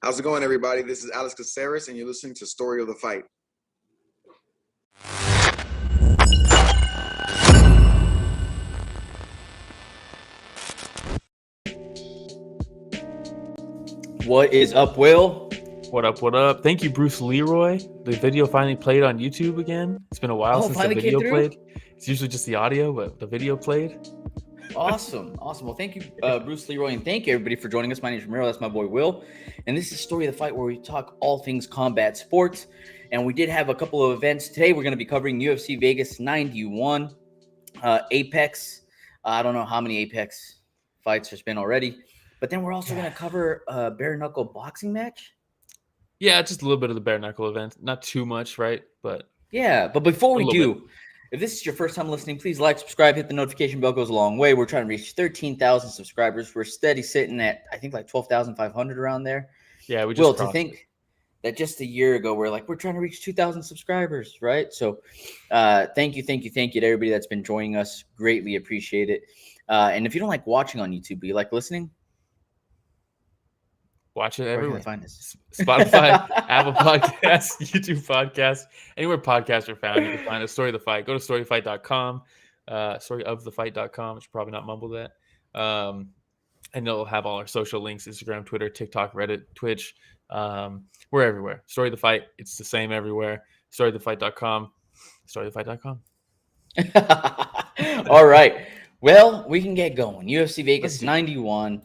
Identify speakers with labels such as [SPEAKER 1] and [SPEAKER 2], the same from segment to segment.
[SPEAKER 1] How's it going, everybody? This is Alex Caceres, and you're listening to Story of the Fight.
[SPEAKER 2] What is up, Will?
[SPEAKER 3] What up, what up? Thank you, Bruce Leroy. The video finally played on YouTube again. It's been a while since the video played. It's usually just the audio, but the video played.
[SPEAKER 2] Awesome. Well, thank you, Bruce Leroy, and thank you, everybody, for joining us. My name is Ramiro. That's my boy, Will. And this is Story of the Fight, where we talk all things combat sports. And we did have a couple of events. Today, we're going to be covering UFC Vegas 91, Apex. I don't know how many Apex fights there's been already. But then we're also going to cover a bare-knuckle boxing match.
[SPEAKER 3] Yeah, just a little bit of the bare knuckle event. Not too much, right? But
[SPEAKER 2] yeah, but before we do, if this is your first time listening, please like, subscribe, hit the notification bell. Goes a long way. We're trying to reach 13,000 subscribers. We're steady sitting at, I think, like 12,500 around there.
[SPEAKER 3] Yeah, we just
[SPEAKER 2] to think that just a year ago, we're trying to reach 2,000 subscribers, right? So thank you to everybody that's been joining us. Greatly appreciate it. And if you don't like watching on YouTube, but you like listening,
[SPEAKER 3] watch it everywhere.
[SPEAKER 2] Find us.
[SPEAKER 3] Spotify, Apple Podcasts, YouTube Podcasts, anywhere podcasts are found, you can find a Story of the Fight. Go to storyofthefight.com, storyofthefight.com. I should probably not mumble that. And it'll have all our social links: Instagram, Twitter, TikTok, Reddit, Twitch. We're everywhere. Story of the Fight. It's the same everywhere. Storyofthefight.com, storyofthefight.com.
[SPEAKER 2] All right. Well, we can get going. UFC Vegas 91.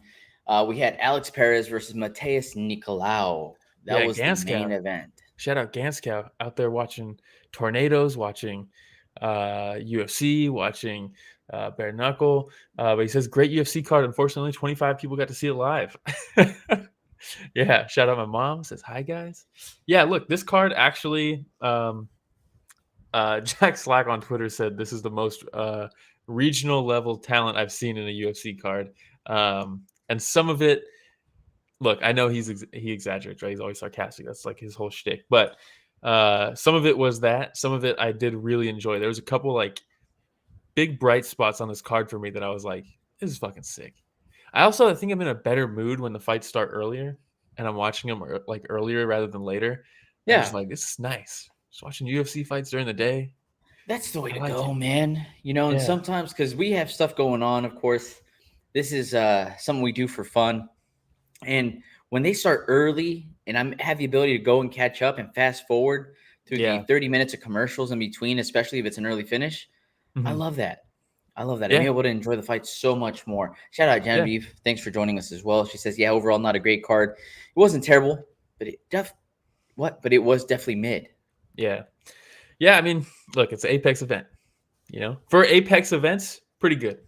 [SPEAKER 2] We had Alex Perez versus Matheus Nicolau. That was the main event.
[SPEAKER 3] Shout out Guskov out there watching tornadoes, watching UFC, watching bare knuckle. But he says, great UFC card. Unfortunately, 25 people got to see it live. Yeah, shout out my mom. Says, hi, guys. Yeah, look, this card actually, Jack Slack on Twitter said this is the most regional level talent I've seen in a UFC card. And some of it, look, I know he exaggerates, right? He's always sarcastic. That's like his whole shtick. But some of it was that. Some of it I did really enjoy. There was a couple like big bright spots on this card for me that I was like, this is fucking sick. I think I'm in a better mood when the fights start earlier and I'm watching them like earlier rather than later. Yeah. I'm just like, this is nice. Just watching UFC fights during the day.
[SPEAKER 2] That's the way to go, man. You know, and sometimes because we have stuff going on, of course. This is something we do for fun. And when they start early and I have the ability to go and catch up and fast forward through the 30 minutes of commercials in between, especially if it's an early finish, I love that. Yeah. I'm able to enjoy the fight so much more. Shout out Genevieve. Yeah. Thanks for joining us as well. She says, yeah, overall, not a great card. It wasn't terrible, but it was definitely mid.
[SPEAKER 3] Yeah. Yeah, I mean, look, it's an Apex event. You know, for Apex events, pretty good.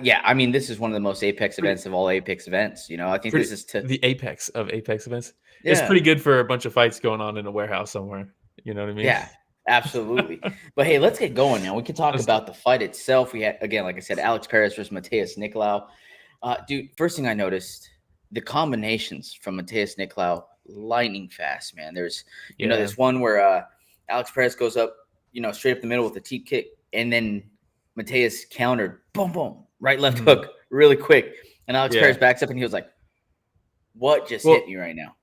[SPEAKER 2] Yeah, I mean, this is one of the most Apex events of all Apex events. You know, I think this is
[SPEAKER 3] the apex of Apex events. Yeah. It's pretty good for a bunch of fights going on in a warehouse somewhere. You know what I mean?
[SPEAKER 2] Yeah, absolutely. But hey, let's get going now. We can talk about the fight itself. We had, again, like I said, Alex Perez versus Matheus Nicolau. Dude, first thing I noticed, the combinations from Matheus Nicolau, lightning fast, man. There's, you know, there's one where Alex Perez goes up, you know, straight up the middle with a teep kick, and then Matheus countered, boom, boom, right, left hook, really quick. And Alex Perez backs up, and he was like, what just hit you right now?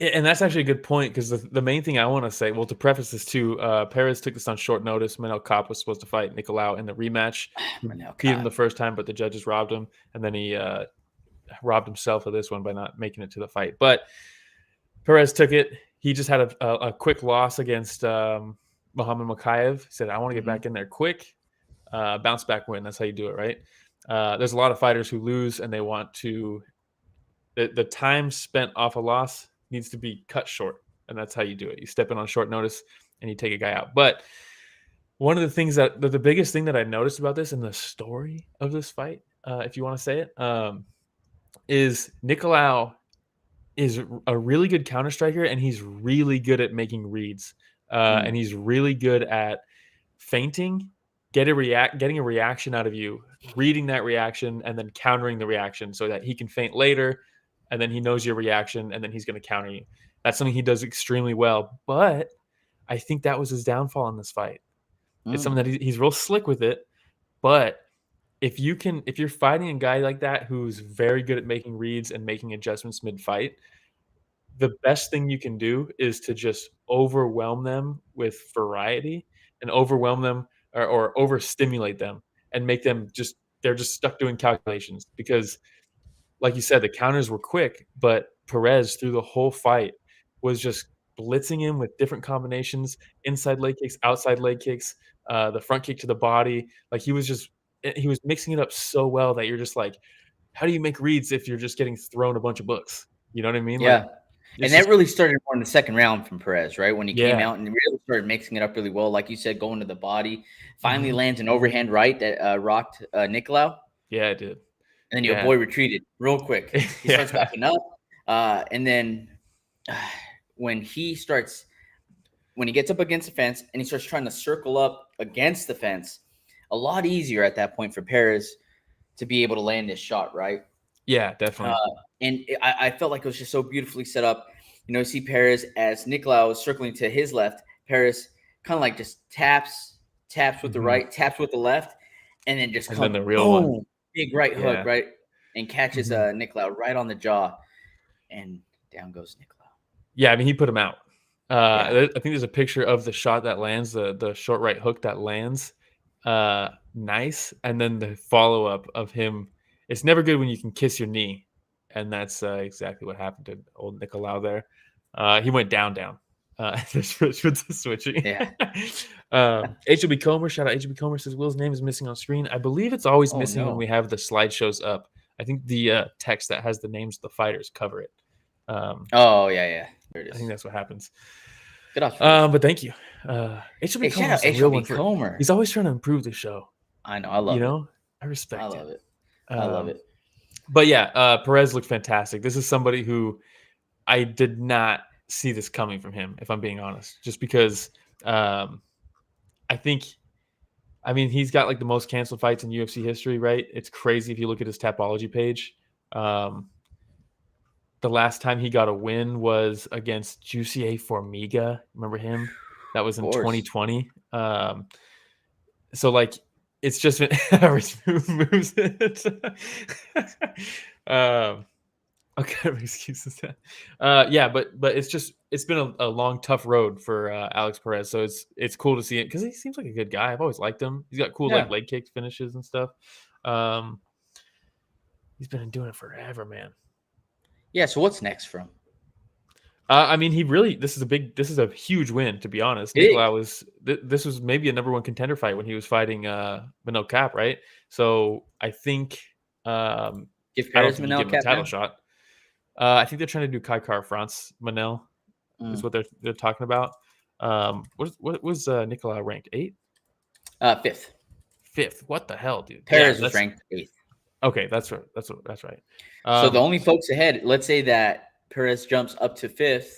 [SPEAKER 3] And that's actually a good point, because the main thing I want to say, well, to preface this too, Perez took this on short notice. Manel Kape was supposed to fight Nicolau in the rematch. He beat him the first time, but the judges robbed him. And then he robbed himself of this one by not making it to the fight. But Perez took it. He just had a quick loss against Muhammad Mokaev. He said, I want to get back in there quick. Bounce back win. That's how you do it, right? There's a lot of fighters who lose and they want to the time spent off a loss needs to be cut short, and that's how you do it. You step in on short notice and you take a guy out. But one of the things that the biggest thing that I noticed about this and the story of this fight, if you want to say it, is Nicolau is a really good counter striker, and he's really good at making reads, and he's really good at feinting, getting a reaction out of you, reading that reaction, and then countering the reaction so that he can feint later, and then he knows your reaction, and then he's going to counter you. That's something he does extremely well. But I think that was his downfall in this fight. It's something that he's real slick with it. But if you're fighting a guy like that who's very good at making reads and making adjustments mid-fight, the best thing you can do is to just overwhelm them with variety and overwhelm them or overstimulate them and make them they're just stuck doing calculations because, like you said, the counters were quick, but Perez through the whole fight was just blitzing him with different combinations, inside leg kicks, outside leg kicks, the front kick to the body. Like he was mixing it up so well that you're just like, how do you make reads if you're just getting thrown a bunch of books? You know what I mean?
[SPEAKER 2] Yeah.
[SPEAKER 3] Like,
[SPEAKER 2] and that really started more in the second round from Perez, right? When he came out and really started mixing it up really well. Like you said, going to the body. Finally lands an overhand right that rocked Nicolau.
[SPEAKER 3] Yeah, it did.
[SPEAKER 2] And then your boy retreated real quick. He starts backing up. And then when he gets up against the fence and he starts trying to circle up against the fence, a lot easier at that point for Perez to be able to land this shot, right?
[SPEAKER 3] Yeah, definitely.
[SPEAKER 2] And I felt like it was just so beautifully set up. You see Perez as Nicolau is circling to his left. Perez kind of like just taps with the right, taps with the left, and then just
[SPEAKER 3] then the real one.
[SPEAKER 2] Big right hook, right? And catches Nicolau right on the jaw. And down goes Nicolau.
[SPEAKER 3] Yeah, I mean, he put him out. I think there's a picture of the shot that lands, the short right hook that lands. Nice. And then the follow-up of him. It's never good when you can kiss your knee. And that's exactly what happened to old Nicolau there. He went down. With the switching.
[SPEAKER 2] Yeah.
[SPEAKER 3] HB Comer, shout out HB Comer, says Will's name is missing on screen. I believe it's always missing when we have the slideshows up. I think the text that has the names of the fighters cover it.
[SPEAKER 2] Yeah. There it is.
[SPEAKER 3] I think that's what happens.
[SPEAKER 2] Good off.
[SPEAKER 3] But thank you. HB Comer is a real one
[SPEAKER 2] Comer.
[SPEAKER 3] He's always trying to improve the show.
[SPEAKER 2] I know. I love it.
[SPEAKER 3] I respect it.
[SPEAKER 2] I love it. I love it.
[SPEAKER 3] But yeah, Perez looked fantastic. This is somebody who I did not see this coming from him, if I'm being honest, just because I mean, he's got like the most canceled fights in UFC history, right? It's crazy if you look at his Tapology page. The last time he got a win was against Jussier Formiga. Remember him? That was in 2020. So like, it's just been moves it. Okay, excuses. Yeah, but it's been a long, tough road for Alex Perez. So it's cool to see it because he seems like a good guy. I've always liked him. He's got cool like leg kick finishes and stuff. He's been doing it forever, man.
[SPEAKER 2] Yeah. So what's next for him?
[SPEAKER 3] I mean, this is a huge win, to be honest. Nicolau this was maybe a number one contender fight when he was fighting Manel Cap, right? So I think
[SPEAKER 2] give Perez Manel Cap
[SPEAKER 3] a title shot. I think they're trying to do Kai Kara France Manel is what they're talking about. What was Nicolau ranked? 8?
[SPEAKER 2] 5th.
[SPEAKER 3] 5th. What the hell, dude?
[SPEAKER 2] Perez was ranked 8th.
[SPEAKER 3] Okay, that's right. That's right.
[SPEAKER 2] So the only folks ahead, let's say that Perez jumps up to 5th.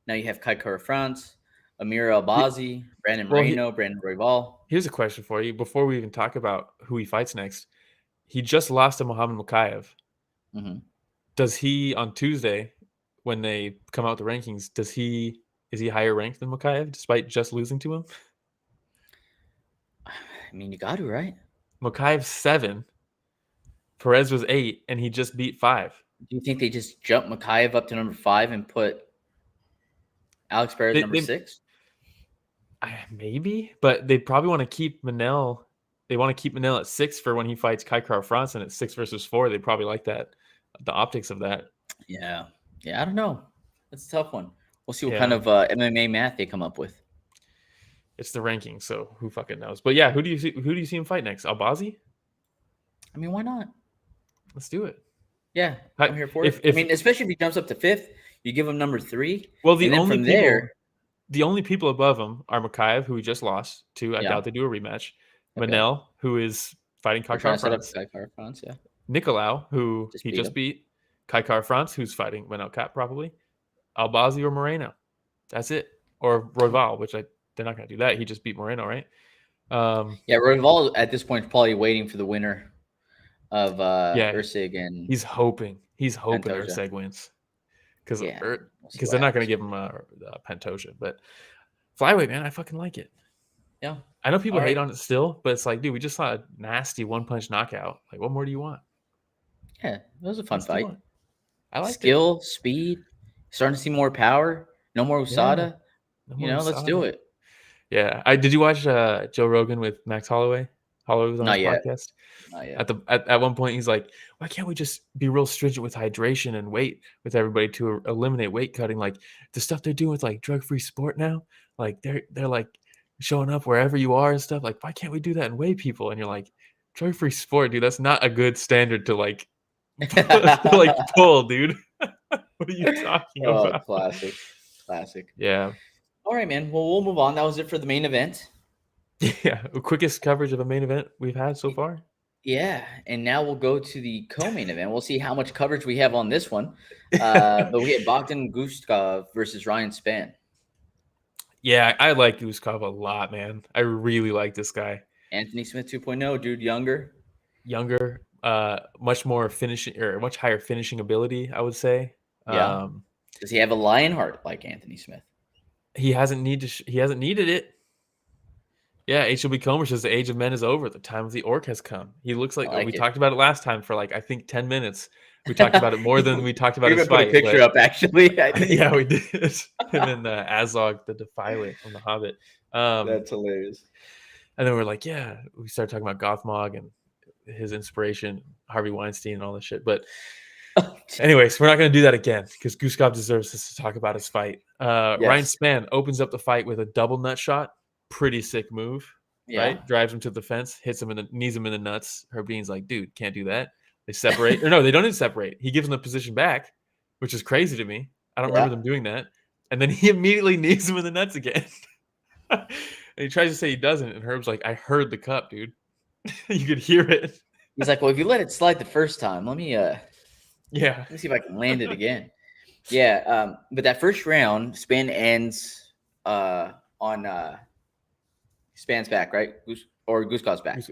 [SPEAKER 2] Now you have Kai Kara France, Amir Albazi, Brandon Moreno, Brandon Royval.
[SPEAKER 3] Here's a question for you before we even talk about who he fights next. He just lost to Muhammad Mokaev.
[SPEAKER 2] Mm-hmm.
[SPEAKER 3] Does he on Tuesday, when they come out with the rankings, is he higher ranked than Mokaev despite just losing to him?
[SPEAKER 2] I mean, you got to, right?
[SPEAKER 3] Mokaev's 7, Perez was 8, and he just beat 5.
[SPEAKER 2] Do you think they just jump Mokaev up to number 5 and put Alex Perez number 6?
[SPEAKER 3] Maybe, but they probably want to keep Manel. They want to keep Manel at 6 for when he fights Kai Kara France, and it's 6 versus 4. They probably like that. The optics of that.
[SPEAKER 2] Yeah, I don't know. That's a tough one. We'll see what kind of MMA math they come up with.
[SPEAKER 3] It's the ranking, so who fucking knows? But yeah, who do you see him fight next? Albazi?
[SPEAKER 2] I mean, why not?
[SPEAKER 3] Let's do it.
[SPEAKER 2] Yeah, I'm here for it. I mean, especially if he jumps up to 5th, you give him number 3.
[SPEAKER 3] Well, the only people above him are Mokaev, who he just lost to. I doubt they do a rematch. Okay. Manel, who is fighting Kai Kara France. Nicolau, who he just beat. Kai Kara France, who's fighting Manel Cap probably. Albazi or Moreno. That's it. Or Royval, which they're not going to do that. He just beat Moreno, right?
[SPEAKER 2] Royval at this point is probably waiting for the winner of Ursig and
[SPEAKER 3] he's hoping Ursig wins because they're not going to give him a Pantoja. But flyweight, man, I fucking like it.
[SPEAKER 2] Yeah,
[SPEAKER 3] I know people hate on it still, but it's like, dude, we just saw a nasty 1-punch knockout. Like, what more do you want?
[SPEAKER 2] Yeah, it was a fun fight.
[SPEAKER 3] I like
[SPEAKER 2] skill, speed, Starting to see more power. No more USADA.
[SPEAKER 3] Yeah, no more
[SPEAKER 2] let's
[SPEAKER 3] USADA.
[SPEAKER 2] do it.
[SPEAKER 3] Yeah. Did you watch Joe Rogan with Max Holloway? Holloway was on his podcast.
[SPEAKER 2] Not yet.
[SPEAKER 3] At one point, he's like, "Why can't we just be real stringent with hydration and weight with everybody to eliminate weight cutting? Like the stuff they're doing with like drug-free sport now, like they're like showing up wherever you are and stuff. Like, why can't we do that and weigh people?" And you're like, "Drug-free sport, dude. That's not a good standard to like, pull, dude. What are you talking about?"
[SPEAKER 2] Classic.
[SPEAKER 3] Yeah.
[SPEAKER 2] All right, man. Well, we'll move on. That was it for the main event.
[SPEAKER 3] Yeah, the quickest coverage of a main event we've had so far.
[SPEAKER 2] Yeah, and now we'll go to the co-main event. We'll see how much coverage we have on this one. But we had Bogdan Guskov versus Ryan Spann.
[SPEAKER 3] Yeah, I like Guskov a lot, man. I really like this guy.
[SPEAKER 2] Anthony Smith 2.0, dude, younger,
[SPEAKER 3] much more finishing or much higher finishing ability, I would say.
[SPEAKER 2] Yeah. Does he have a lion heart like Anthony Smith?
[SPEAKER 3] He hasn't needed it. Yeah, HLB Comer says the age of men is over. The time of the orc has come. He looks like we talked about it last time for like I think 10 minutes. We talked about it more than we talked about his fight.
[SPEAKER 2] Put a picture up actually.
[SPEAKER 3] Yeah, we did. And then Azog the Defilet from The Hobbit.
[SPEAKER 2] That's hilarious.
[SPEAKER 3] And then we're like, yeah, we started talking about Gothmog and his inspiration, Harvey Weinstein and all this shit. But anyways, we're not going to do that again because Guskov deserves us to talk about his fight. Yes. Ryan Spann opens up the fight with a double nut shot. Pretty sick move, right? Drives him to the fence, knees him in the nuts. Herb Dean's like, dude, can't do that. They separate. Or no, they don't even separate. He gives him the position back, which is crazy to me. I don't remember them doing that. And then he immediately knees him in the nuts again. And he tries to say he doesn't. And Herb's like, I heard the cup, dude. You could hear it.
[SPEAKER 2] He's like, well, if you let it slide the first time, let me see if I can land it again. Yeah. But that first round, Spann ends on Spann's back, right? Guskov's back.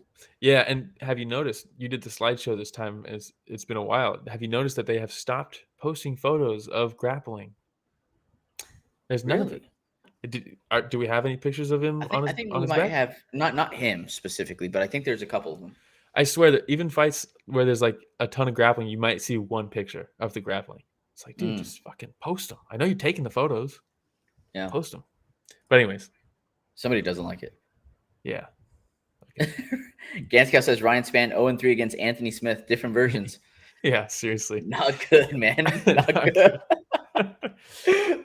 [SPEAKER 3] Yeah, and have you noticed, you did the slideshow this time, as it's been a while. Have you noticed that they have stopped posting photos of grappling? There's none of it. Do we have any pictures of him on his back? I think we might have,
[SPEAKER 2] not him specifically, but I think there's a couple of them.
[SPEAKER 3] I swear that even fights where there's like a ton of grappling, you might see one picture of the grappling. It's like, dude, just fucking post them. I know you're taking the photos.
[SPEAKER 2] Yeah.
[SPEAKER 3] Post them. But anyways.
[SPEAKER 2] Somebody doesn't like it.
[SPEAKER 3] Yeah.
[SPEAKER 2] Okay. Ganskow says Ryan Spann 0-3 against Anthony Smith. Different versions.
[SPEAKER 3] Yeah, seriously.
[SPEAKER 2] Not good, man. Not good.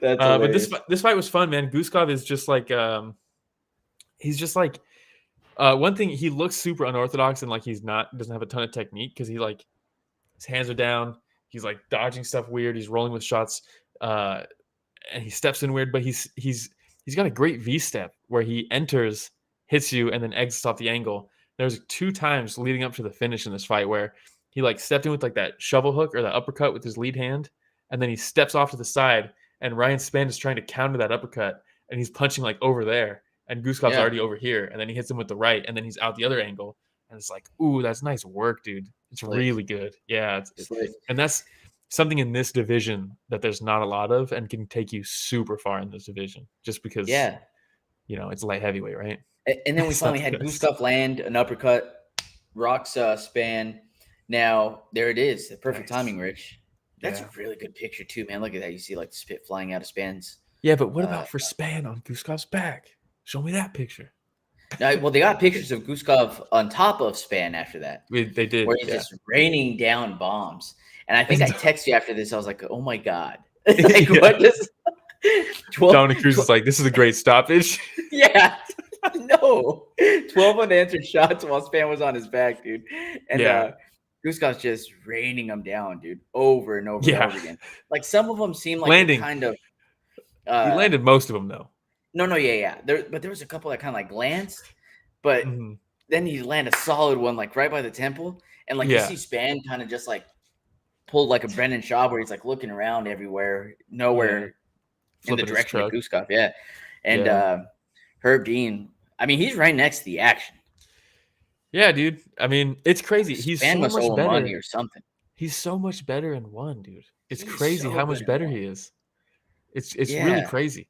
[SPEAKER 3] But this fight was fun, man. Guskov is just like he's just like one thing, he looks super unorthodox and like doesn't have a ton of technique because he like his hands are down. He's like dodging stuff weird. He's rolling with shots, and he steps in weird. But he's got a great V step where he enters, hits you, and then exits off the angle. There's 2 times leading up to the finish in this fight where he like stepped in with like that shovel hook or that uppercut with his lead hand, and then he steps off to the side, and Ryan Spann is trying to counter that uppercut, and he's punching like over there, and Guskov's already over here, and then he hits him with the right, and then he's out the other angle, and it's like, ooh, that's nice work, dude. It's really good. Yeah, and that's something in this division that there's not a lot of, and can take you super far in this division, just because it's light heavyweight, right?
[SPEAKER 2] And then we finally had Guskov land an uppercut, rocks Spann. Now there it is, the perfect timing, Rich. That's a really good picture too, man. Look at that. You see like the spit flying out of Spann's.
[SPEAKER 3] Yeah, but what about for Spann on Guskov's back? Show me that picture.
[SPEAKER 2] Well, they got pictures of Guskov on top of Spann after that.
[SPEAKER 3] They did.
[SPEAKER 2] Where he's just raining down bombs. And I think I texted you after this. I was like, oh my God. Like, what just
[SPEAKER 3] 12, Dominic Cruz is like, this is a great stoppage.
[SPEAKER 2] Yeah. No. 12 unanswered shots while Spann was on his back, dude. And Guskov's just raining them down, dude, over and over and over again. Like some of them seem like
[SPEAKER 3] landing.
[SPEAKER 2] Kind of.
[SPEAKER 3] He landed most of them though.
[SPEAKER 2] No, yeah. But there was a couple that kind of like glanced, but then he landed a solid one like right by the temple, and like you see Spann kind of just like pulled like a Brendan Schaub where he's like looking around everywhere, nowhere in the direction of Guskov. Yeah, and Herb Dean, I mean, he's right next to the action.
[SPEAKER 3] Yeah, dude. I mean, it's crazy. He's so much better.
[SPEAKER 2] Money or something.
[SPEAKER 3] He's so much better in one, dude. It's crazy how much better he is. It's really crazy.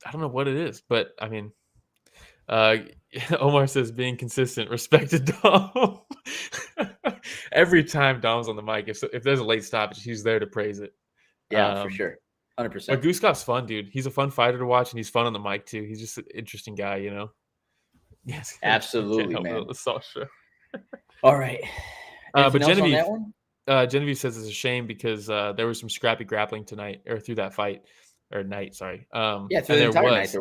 [SPEAKER 3] I don't know what it is, but I mean, Omar says being consistent, respected Dom. Every time Dom's on the mic, if there's a late stoppage, he's there to praise it.
[SPEAKER 2] Yeah, for sure. 100%.
[SPEAKER 3] But Guskov's fun, dude. He's a fun fighter to watch, and he's fun on the mic too. He's just an interesting guy, you know.
[SPEAKER 2] Yes, absolutely, man.
[SPEAKER 3] The Saw show.
[SPEAKER 2] All right.
[SPEAKER 3] But Genevieve says it's a shame because there was some scrappy grappling tonight or through that fight or night. Sorry.
[SPEAKER 2] Yeah, through the entire night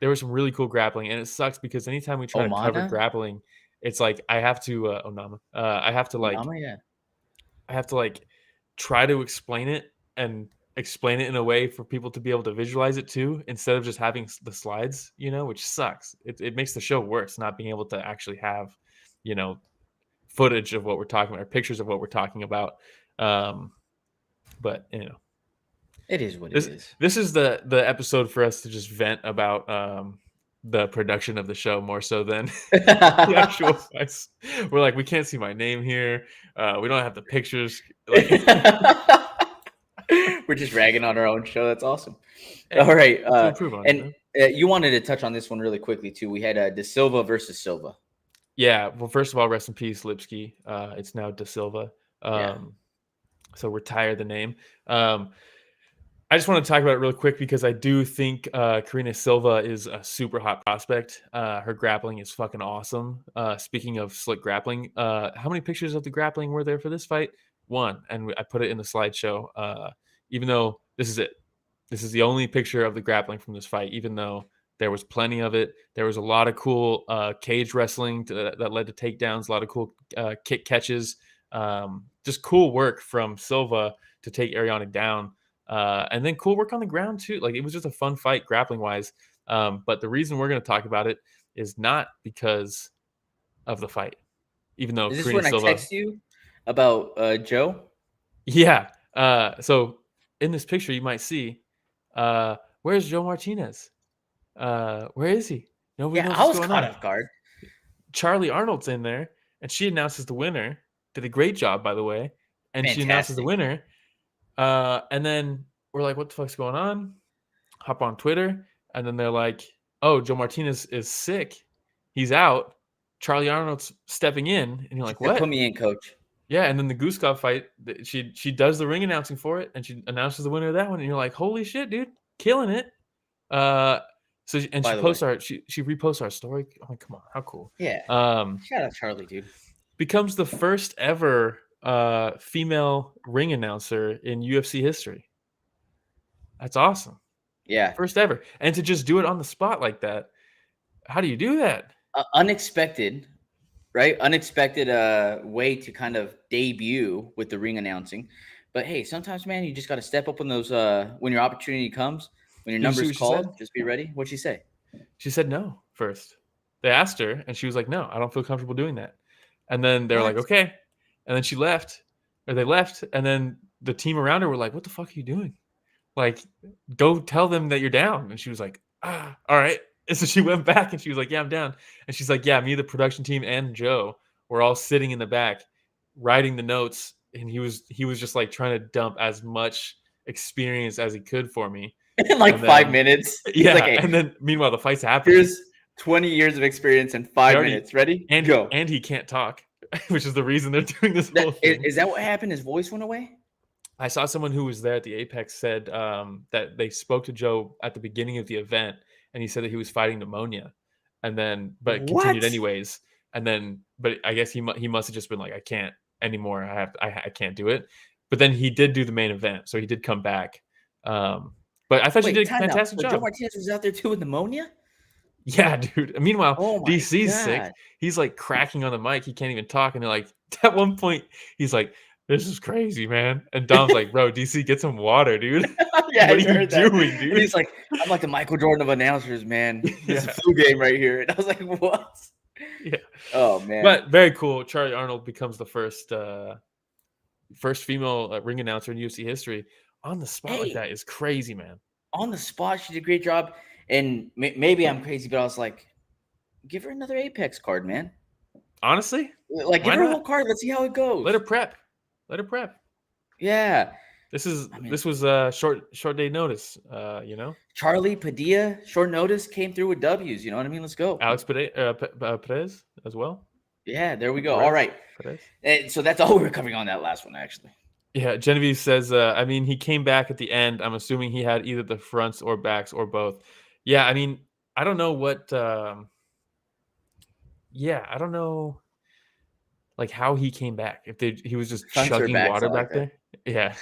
[SPEAKER 3] there was some really cool grappling, and it sucks because anytime we try to cover grappling, it's like I have to Onama. I have to like
[SPEAKER 2] Onama, yeah.
[SPEAKER 3] I have to like try to explain it and explain it in a way for people to be able to visualize it too, instead of just having the slides, you know, which sucks. It makes the show worse not being able to actually have, you know, footage of what we're talking about or pictures of what we're talking about. But you know,
[SPEAKER 2] it is what it is.
[SPEAKER 3] This is the episode for us to just vent about the production of the show more so than the actual fights. We're like, we can't see my name here. We don't have the pictures. Like,
[SPEAKER 2] we're just ragging on our own show. That's awesome. All right. You wanted to touch on this one really quickly too. We had De Silva versus Silva.
[SPEAKER 3] Yeah. Well, first of all, rest in peace, Lipski. It's now De Silva. So retire the name. I just want to talk about it real quick because I do think Karine Silva is a super hot prospect. Her grappling is fucking awesome. Speaking of slick grappling, how many pictures of the grappling were there for this fight? One, and I put it in the slideshow. Even though this is it, this is the only picture of the grappling from this fight. Even though there was plenty of it, there was a lot of cool cage wrestling that led to takedowns, a lot of cool kick catches, just cool work from Silva to take Ariane down. And then cool work on the ground too. Like it was just a fun fight grappling wise. But the reason we're going to talk about it is not because of the fight, even though
[SPEAKER 2] is this when I text you about Joe?
[SPEAKER 3] Yeah. So in this picture, you might see, where's Joe Martinez? Where is he? Nobody knows what's going on.
[SPEAKER 2] I was caught off guard.
[SPEAKER 3] Charly Arnold's in there, and she announces the winner. Did a great job, by the way. And Fantastic. She announces the winner. And then we're like, what the fuck's going on? Hop on Twitter. And then they're like, oh, Joe Martinez is sick. He's out. Charly Arnold's stepping in. And you're like, what?
[SPEAKER 2] Put me in, coach.
[SPEAKER 3] Yeah. And then the Guskov fight, she does the ring announcing for it. And she announces the winner of that one. And you're like, holy shit, dude. Killing it. She reposts our story. Oh, come on. How cool.
[SPEAKER 2] Yeah. Shout out Charly, dude.
[SPEAKER 3] Becomes the first ever female ring announcer in UFC history. That's awesome.
[SPEAKER 2] Yeah.
[SPEAKER 3] First ever. And to just do it on the spot like that. How do you do that?
[SPEAKER 2] Unexpected, right? Unexpected way to kind of debut with the ring announcing. But hey, sometimes, man, you just got to step up when those when your opportunity comes, when your number's called, just be ready. What'd she say?
[SPEAKER 3] She said no first. They asked her and she was like, no, I don't feel comfortable doing that. And then they're like, okay. And then they left. And then the team around her were like, what the fuck are you doing? Like, go tell them that you're down. And she was like, all right. And so she went back and she was like, yeah, I'm down. And she's like, yeah, me, the production team, and Joe were all sitting in the back writing the notes. And he was just like trying to dump as much experience as he could for me.
[SPEAKER 2] In like 5 minutes.
[SPEAKER 3] Yeah. Like, hey, and then meanwhile, the fight's happening.
[SPEAKER 2] Here's 20 years of experience in 5 minutes. Ready?
[SPEAKER 3] And go. And he can't talk. Which is the reason they're doing this whole thing.
[SPEAKER 2] Is that what happened? His voice went away?
[SPEAKER 3] I saw someone who was there at the Apex said that they spoke to Joe at the beginning of the event, and he said that he was fighting pneumonia, and then but continued anyways. And then, but I guess he must have just been like, I can't anymore. I can't do it. But then he did do the main event, so he did come back. But I thought she did a fantastic job.
[SPEAKER 2] Joe Martinez was out there too with pneumonia.
[SPEAKER 3] Yeah, dude. Meanwhile, DC's sick. He's like cracking on the mic. He can't even talk. And they're like, at one point, he's like, this is crazy, man. And Dom's like, bro, DC, get some water, dude.
[SPEAKER 2] Yeah,
[SPEAKER 3] what are you doing, dude?
[SPEAKER 2] And he's like, I'm like the Michael Jordan of announcers, man. It's a flu game right here. And I was like, what?
[SPEAKER 3] Yeah.
[SPEAKER 2] Oh, man.
[SPEAKER 3] But very cool. Charly Arnold becomes the first female ring announcer in UFC history. On the spot like that is crazy, man.
[SPEAKER 2] On the spot, she did a great job. And maybe I'm crazy, but I was like, give her another Apex card, man.
[SPEAKER 3] Honestly?
[SPEAKER 2] Like, give her a whole card. Let's see how it goes.
[SPEAKER 3] Let her prep. Yeah. This was short day notice, you know?
[SPEAKER 2] Charly, Padilla, short notice, came through with W's. You know what I mean? Let's go.
[SPEAKER 3] Alex Perez as well.
[SPEAKER 2] Yeah, there we go. All right. And so that's all we were covering on that last one, actually.
[SPEAKER 3] Yeah, Genevieve says, I mean, he came back at the end. I'm assuming he had either the fronts or backs or both. Yeah, I mean, I don't know what. I don't know, like how he came back. If he was just
[SPEAKER 2] Fronts or
[SPEAKER 3] chugging
[SPEAKER 2] backs,
[SPEAKER 3] water
[SPEAKER 2] I like
[SPEAKER 3] back there. Yeah,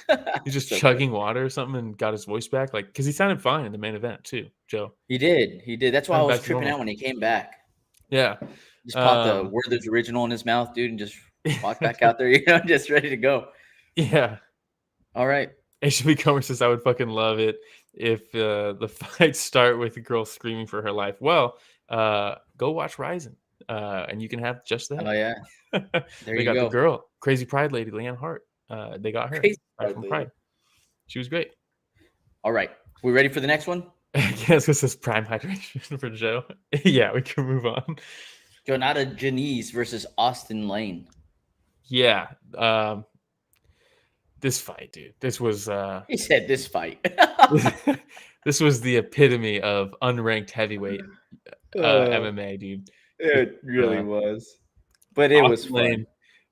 [SPEAKER 3] he's just
[SPEAKER 2] so
[SPEAKER 3] chugging water or something and got his voice back. Like, because he sounded fine in the main event too, Joe.
[SPEAKER 2] He did. That's why I was tripping out when he came back.
[SPEAKER 3] Yeah.
[SPEAKER 2] Just popped the Werther's Original in his mouth, dude, and just walked back out there, just ready to go.
[SPEAKER 3] Yeah.
[SPEAKER 2] All right.
[SPEAKER 3] HB Comer says, I would fucking love it if the fights start with the girl screaming for her life. Well, go watch Ryzen, and you can have just that.
[SPEAKER 2] Oh, yeah.
[SPEAKER 3] They got the girl, Crazy Pride lady, Leanne Hart. They got her from Pride. She was great.
[SPEAKER 2] All right. We ready for the next one?
[SPEAKER 3] Yes, this is prime hydration for Joe. Yeah, we can move on.
[SPEAKER 2] Jhonata Diniz versus Austen Lane.
[SPEAKER 3] Yeah. This fight, dude. This was
[SPEAKER 2] he said this fight.
[SPEAKER 3] This was the epitome of unranked heavyweight MMA, dude.
[SPEAKER 2] It really was. But it was fun.
[SPEAKER 3] Lane,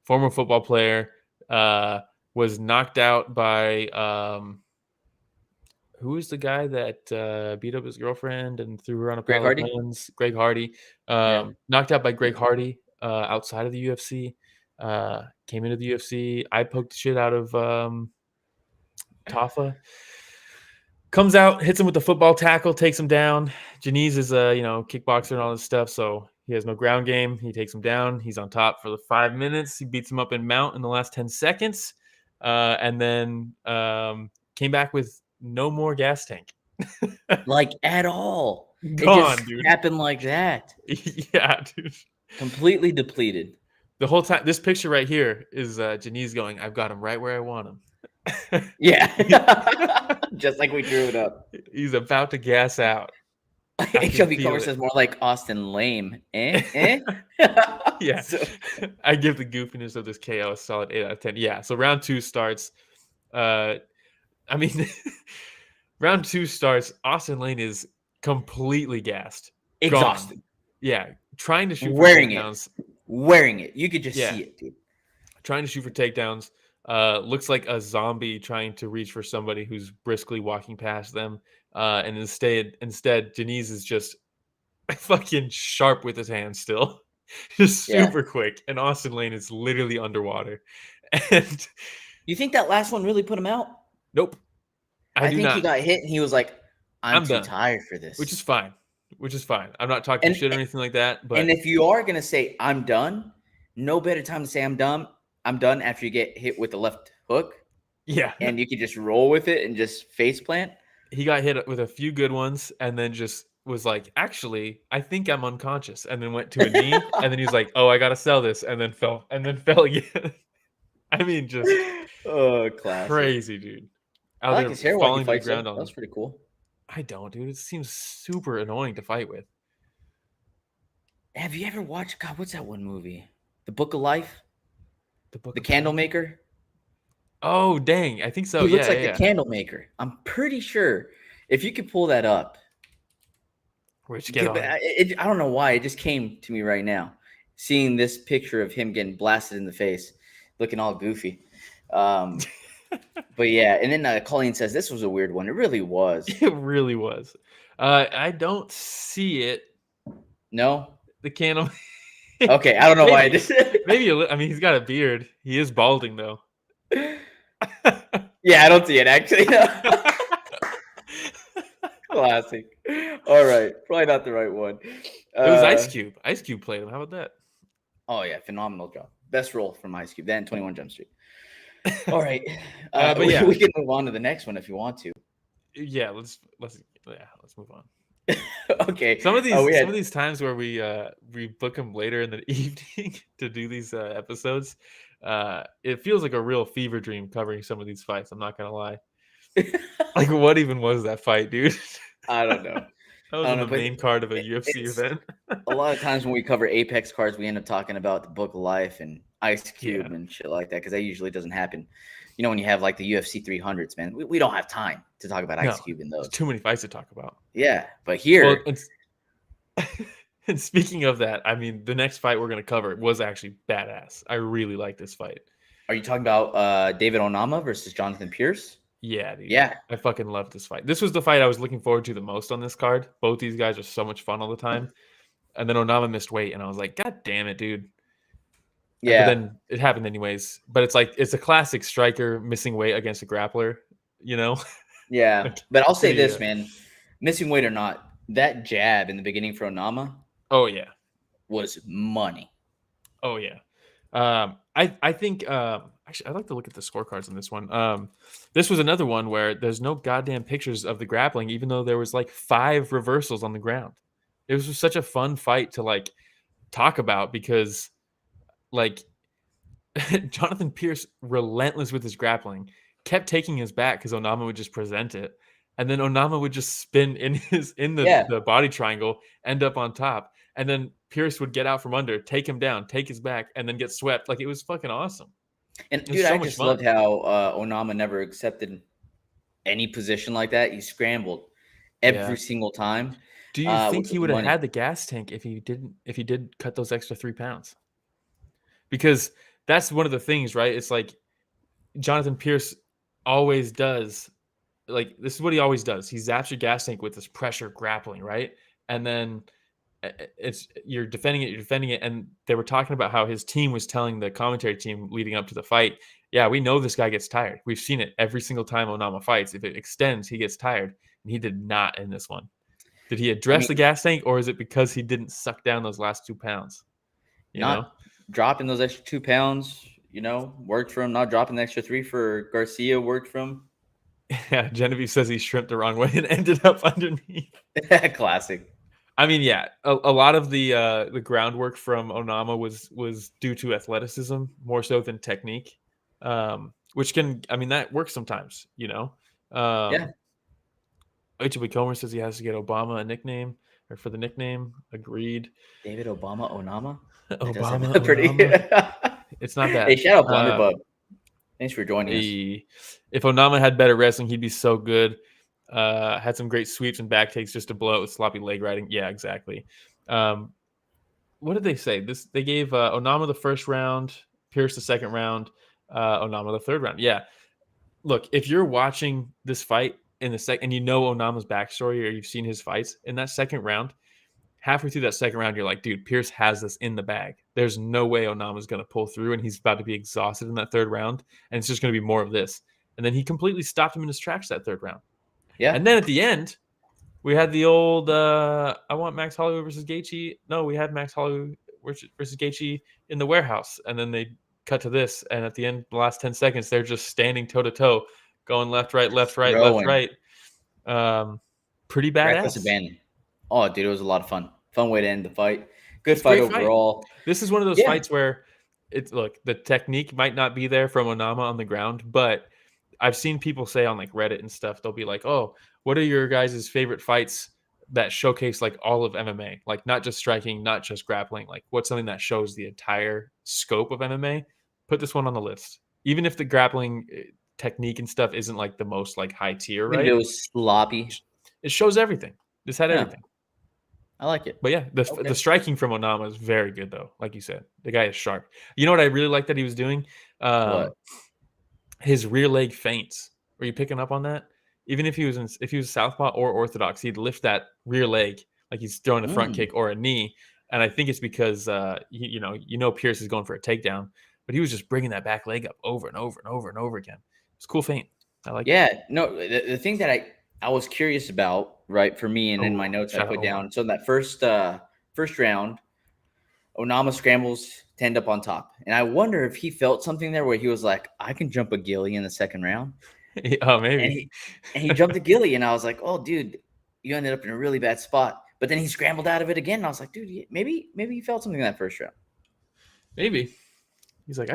[SPEAKER 3] former football player, was knocked out by who was the guy that beat up his girlfriend and threw her on a pile of guns? Greg Hardy. Knocked out by Greg Hardy outside of the UFC. Came into the UFC. I poked the shit out of Tafa. Comes out, hits him with the football tackle, takes him down. Diniz is a kickboxer and all this stuff, so he has no ground game. He takes him down. He's on top for the 5 minutes. He beats him up in mount in the last 10 seconds, and then came back with no more gas tank.
[SPEAKER 2] Like at all.
[SPEAKER 3] Gone,
[SPEAKER 2] it just
[SPEAKER 3] dude.
[SPEAKER 2] Happened like that.
[SPEAKER 3] Yeah, dude.
[SPEAKER 2] Completely depleted.
[SPEAKER 3] The whole time, this picture right here is Diniz going, I've got him right where I want him.
[SPEAKER 2] Yeah. Just like we drew it up.
[SPEAKER 3] He's about to gas out.
[SPEAKER 2] HB Comer says more like Austen lame.
[SPEAKER 3] Yeah. So. I give the goofiness of this KO a solid 8 out of 10. Yeah. So round 2 starts. Round 2 starts. Austen Lane is completely gassed.
[SPEAKER 2] Exhausted.
[SPEAKER 3] Gone. Yeah. Trying to shoot for
[SPEAKER 2] takedowns. Wearing it. You could just see it, dude.
[SPEAKER 3] Trying to shoot for takedowns. Looks like a zombie trying to reach for somebody who's briskly walking past them. And instead, Diniz is just fucking sharp with his hands still. Just super quick. And Austen Lane is literally underwater. And
[SPEAKER 2] you think that last one really put him out?
[SPEAKER 3] Nope.
[SPEAKER 2] I think he got hit and he was like, I'm too tired for this.
[SPEAKER 3] Which is fine. I'm not talking shit or anything like that. But
[SPEAKER 2] and if you are going to say I'm done, no better time to say I'm done after you get hit with the left hook.
[SPEAKER 3] Yeah.
[SPEAKER 2] And you can just roll with it and just face plant.
[SPEAKER 3] He got hit with a few good ones and then just was like, actually, I think I'm unconscious. And then went to a knee. And then he was like, oh, I got to sell this. And then fell again. I mean, just
[SPEAKER 2] classic.
[SPEAKER 3] Crazy, dude.
[SPEAKER 2] I like his hair falling to the ground on. That's pretty cool.
[SPEAKER 3] I don't, dude. It seems super annoying to fight with.
[SPEAKER 2] Have you ever watched, God, what's that one movie? The Book of Life? The Candle Maker?
[SPEAKER 3] Oh, dang. I think so.
[SPEAKER 2] He looks like the Candle Maker. I'm pretty sure. If you could pull that up. I don't know why. It just came to me right now. Seeing this picture of him getting blasted in the face. Looking all goofy. But yeah, and then Colleen says this was a weird one. It really was.
[SPEAKER 3] It really was. I don't see it.
[SPEAKER 2] No?
[SPEAKER 3] The candle.
[SPEAKER 2] Okay, I don't know why.
[SPEAKER 3] Maybe he's got a beard. He is balding though.
[SPEAKER 2] Yeah, I don't see it actually. Classic. All right, probably not the right one.
[SPEAKER 3] It was Ice Cube. Ice Cube played him. How about that?
[SPEAKER 2] Oh yeah, phenomenal job. Best role from Ice Cube. Then 21 Jump Street. All right, but yeah, we can move on to the next one if you want to.
[SPEAKER 3] Yeah, let's move on.
[SPEAKER 2] Okay.
[SPEAKER 3] Some of these times where we book them later in the evening to do these episodes, it feels like a real fever dream covering some of these fights. I'm not gonna lie. Like, what even was that fight, dude?
[SPEAKER 2] I don't know.
[SPEAKER 3] That was on the main card of a UFC event.
[SPEAKER 2] A lot of times when we cover Apex cards, we end up talking about the Book of Life and Ice Cube and shit like that because that usually doesn't happen. You know, when you have like the UFC 300s, man, we don't have time to talk about Ice Cube in those.
[SPEAKER 3] Too many fights to talk about.
[SPEAKER 2] Yeah, but here.
[SPEAKER 3] Well, and speaking of that, I mean, the next fight we're going to cover was actually badass. I really like this fight.
[SPEAKER 2] Are you talking about David Onama versus Jonathan Pearce?
[SPEAKER 3] Yeah, dude.
[SPEAKER 2] Yeah.
[SPEAKER 3] I fucking love this fight. This was the fight I was looking forward to the most on this card. Both these guys are so much fun all the time. And then Onama missed weight, and I was like, God damn it, dude.
[SPEAKER 2] Yeah.
[SPEAKER 3] But then it happened anyways. But it's like, it's a classic striker missing weight against a grappler, you know?
[SPEAKER 2] Yeah.
[SPEAKER 3] Like,
[SPEAKER 2] but I'll say this, man. Missing weight or not, that jab in the beginning for Onama.
[SPEAKER 3] Oh, yeah.
[SPEAKER 2] Was money.
[SPEAKER 3] Oh, yeah. I think actually I'd like to look at the scorecards on this one. This was another one where there's no goddamn pictures of the grappling, even though there was like 5 reversals on the ground. It was just such a fun fight to like talk about because like Jonathan Pearce, relentless with his grappling, kept taking his back because Onama would just present it, and then Onama would just spin in the body triangle, end up on top, and then Pearce would get out from under, take him down, take his back, and then get swept. Like, it was fucking awesome.
[SPEAKER 2] And dude, I just loved how Onama never accepted any position like that. He scrambled every single time.
[SPEAKER 3] Do you think he would have had the gas tank if he did cut those extra 3 pounds? Because that's one of the things, right? It's like Jonathan Pearce always does. Like, this is what he always does. He zaps your gas tank with this pressure grappling, right? And then you're defending it. And they were talking about how his team was telling the commentary team leading up to the fight, yeah, we know this guy gets tired. We've seen it every single time Onama fights. If it extends, he gets tired. And he did not in this one. Did he address the gas tank, or is it because he didn't suck down those last 2 pounds? You know?
[SPEAKER 2] Dropping those extra 2 pounds, worked for him. Not dropping the extra 3 for Garcia worked for him.
[SPEAKER 3] Yeah, Genevieve says he shrimped the wrong way and ended up underneath.
[SPEAKER 2] Classic.
[SPEAKER 3] I mean, yeah, a lot of the groundwork from Onama was due to athleticism more so than technique, which that works sometimes,
[SPEAKER 2] Yeah.
[SPEAKER 3] HB Comer says he has to get Obama a nickname, or for the nickname. Agreed.
[SPEAKER 2] David Obama Onama.
[SPEAKER 3] Onama. It's not bad.
[SPEAKER 2] Hey, shout out Blunderbug. Thanks for joining us.
[SPEAKER 3] If Onama had better wrestling, he'd be so good. Had some great sweeps and back takes just to blow it with sloppy leg riding. Yeah, exactly. What did they say? They gave Onama the first round, Pearce the second round, Onama the third round. Yeah. Look, if you're watching this fight in the second, and you know Onama's backstory, or you've seen his fights in that second round, halfway through that second round, you're like, dude, Pearce has this in the bag. There's no way Onama's going to pull through, and he's about to be exhausted in that third round, and it's just going to be more of this. And then he completely stopped him in his tracks that third round.
[SPEAKER 2] Yeah.
[SPEAKER 3] And then at the end, we had the old, I want Max Holloway versus Gaethje. No, we had Max Holloway versus Gaethje in the warehouse. And then they cut to this. And at the end, the last 10 seconds, they're just standing toe-to-toe, going left, right, left, right, left, right. Pretty badass.
[SPEAKER 2] Reckless abandon. Oh, dude, it was a lot of fun. Fun way to end the fight. Good fight overall.
[SPEAKER 3] This is one of those fights where the technique might not be there from Onama on the ground, but I've seen people say on like Reddit and stuff, they'll be like, oh, what are your guys' favorite fights that showcase like all of MMA? Like, not just striking, not just grappling. Like, what's something that shows the entire scope of MMA? Put this one on the list. Even if the grappling technique and stuff isn't like the most like high tier, right?
[SPEAKER 2] It was sloppy.
[SPEAKER 3] It shows everything. This had everything.
[SPEAKER 2] I like it.
[SPEAKER 3] But yeah, the striking from Onama is very good though. Like you said, the guy is sharp. You know what I really like that he was doing?
[SPEAKER 2] What?
[SPEAKER 3] His rear leg feints. Were you picking up on that? Even if he was southpaw or orthodox, he'd lift that rear leg like he's throwing a front kick or a knee. And I think it's because Pearce is going for a takedown, but he was just bringing that back leg up over and over and over and over again. It's a cool feint. I like it.
[SPEAKER 2] Yeah, no, the thing that I was curious about, right, for me, and in my notes I put down. So in that first round, Onama scrambles to end up on top. And I wonder if he felt something there where he was like, I can jump a ghillie in the second round.
[SPEAKER 3] Oh, maybe.
[SPEAKER 2] And he jumped a ghillie, and I was like, oh, dude, you ended up in a really bad spot. But then he scrambled out of it again, and I was like, dude, maybe he felt something in that first round.
[SPEAKER 3] Maybe. He's like,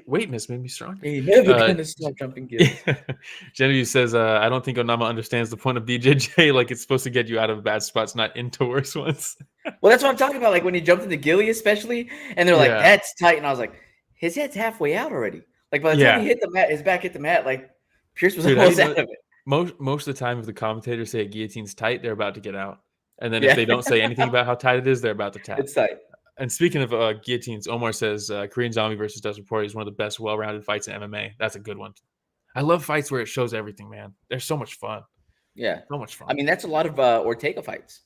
[SPEAKER 3] weight miss made me stronger.
[SPEAKER 2] He never gonna stop jumping ghillies.
[SPEAKER 3] Genevieve says, I don't think Onama understands the point of BJJ. Like, it's supposed to get you out of bad spots, not into worse ones.
[SPEAKER 2] Well, that's what I'm talking about. Like when he jumped in the ghillie, especially, and they're like, that's tight. And I was like, his head's halfway out already. Like by the time he hit the mat, his back hit the mat, like Pearce was almost out of it.
[SPEAKER 3] Most of the time, if the commentators say a guillotine's tight, they're about to get out. And then if they don't say anything about how tight it is, they're about to tap.
[SPEAKER 2] It's tight.
[SPEAKER 3] And speaking of guillotines, Omar says Korean Zombie versus Desert Report is one of the best well-rounded fights in MMA. That's a good one. I love fights where it shows everything, man. They're so much fun.
[SPEAKER 2] Yeah.
[SPEAKER 3] So much fun.
[SPEAKER 2] I mean, that's a lot of Ortega fights.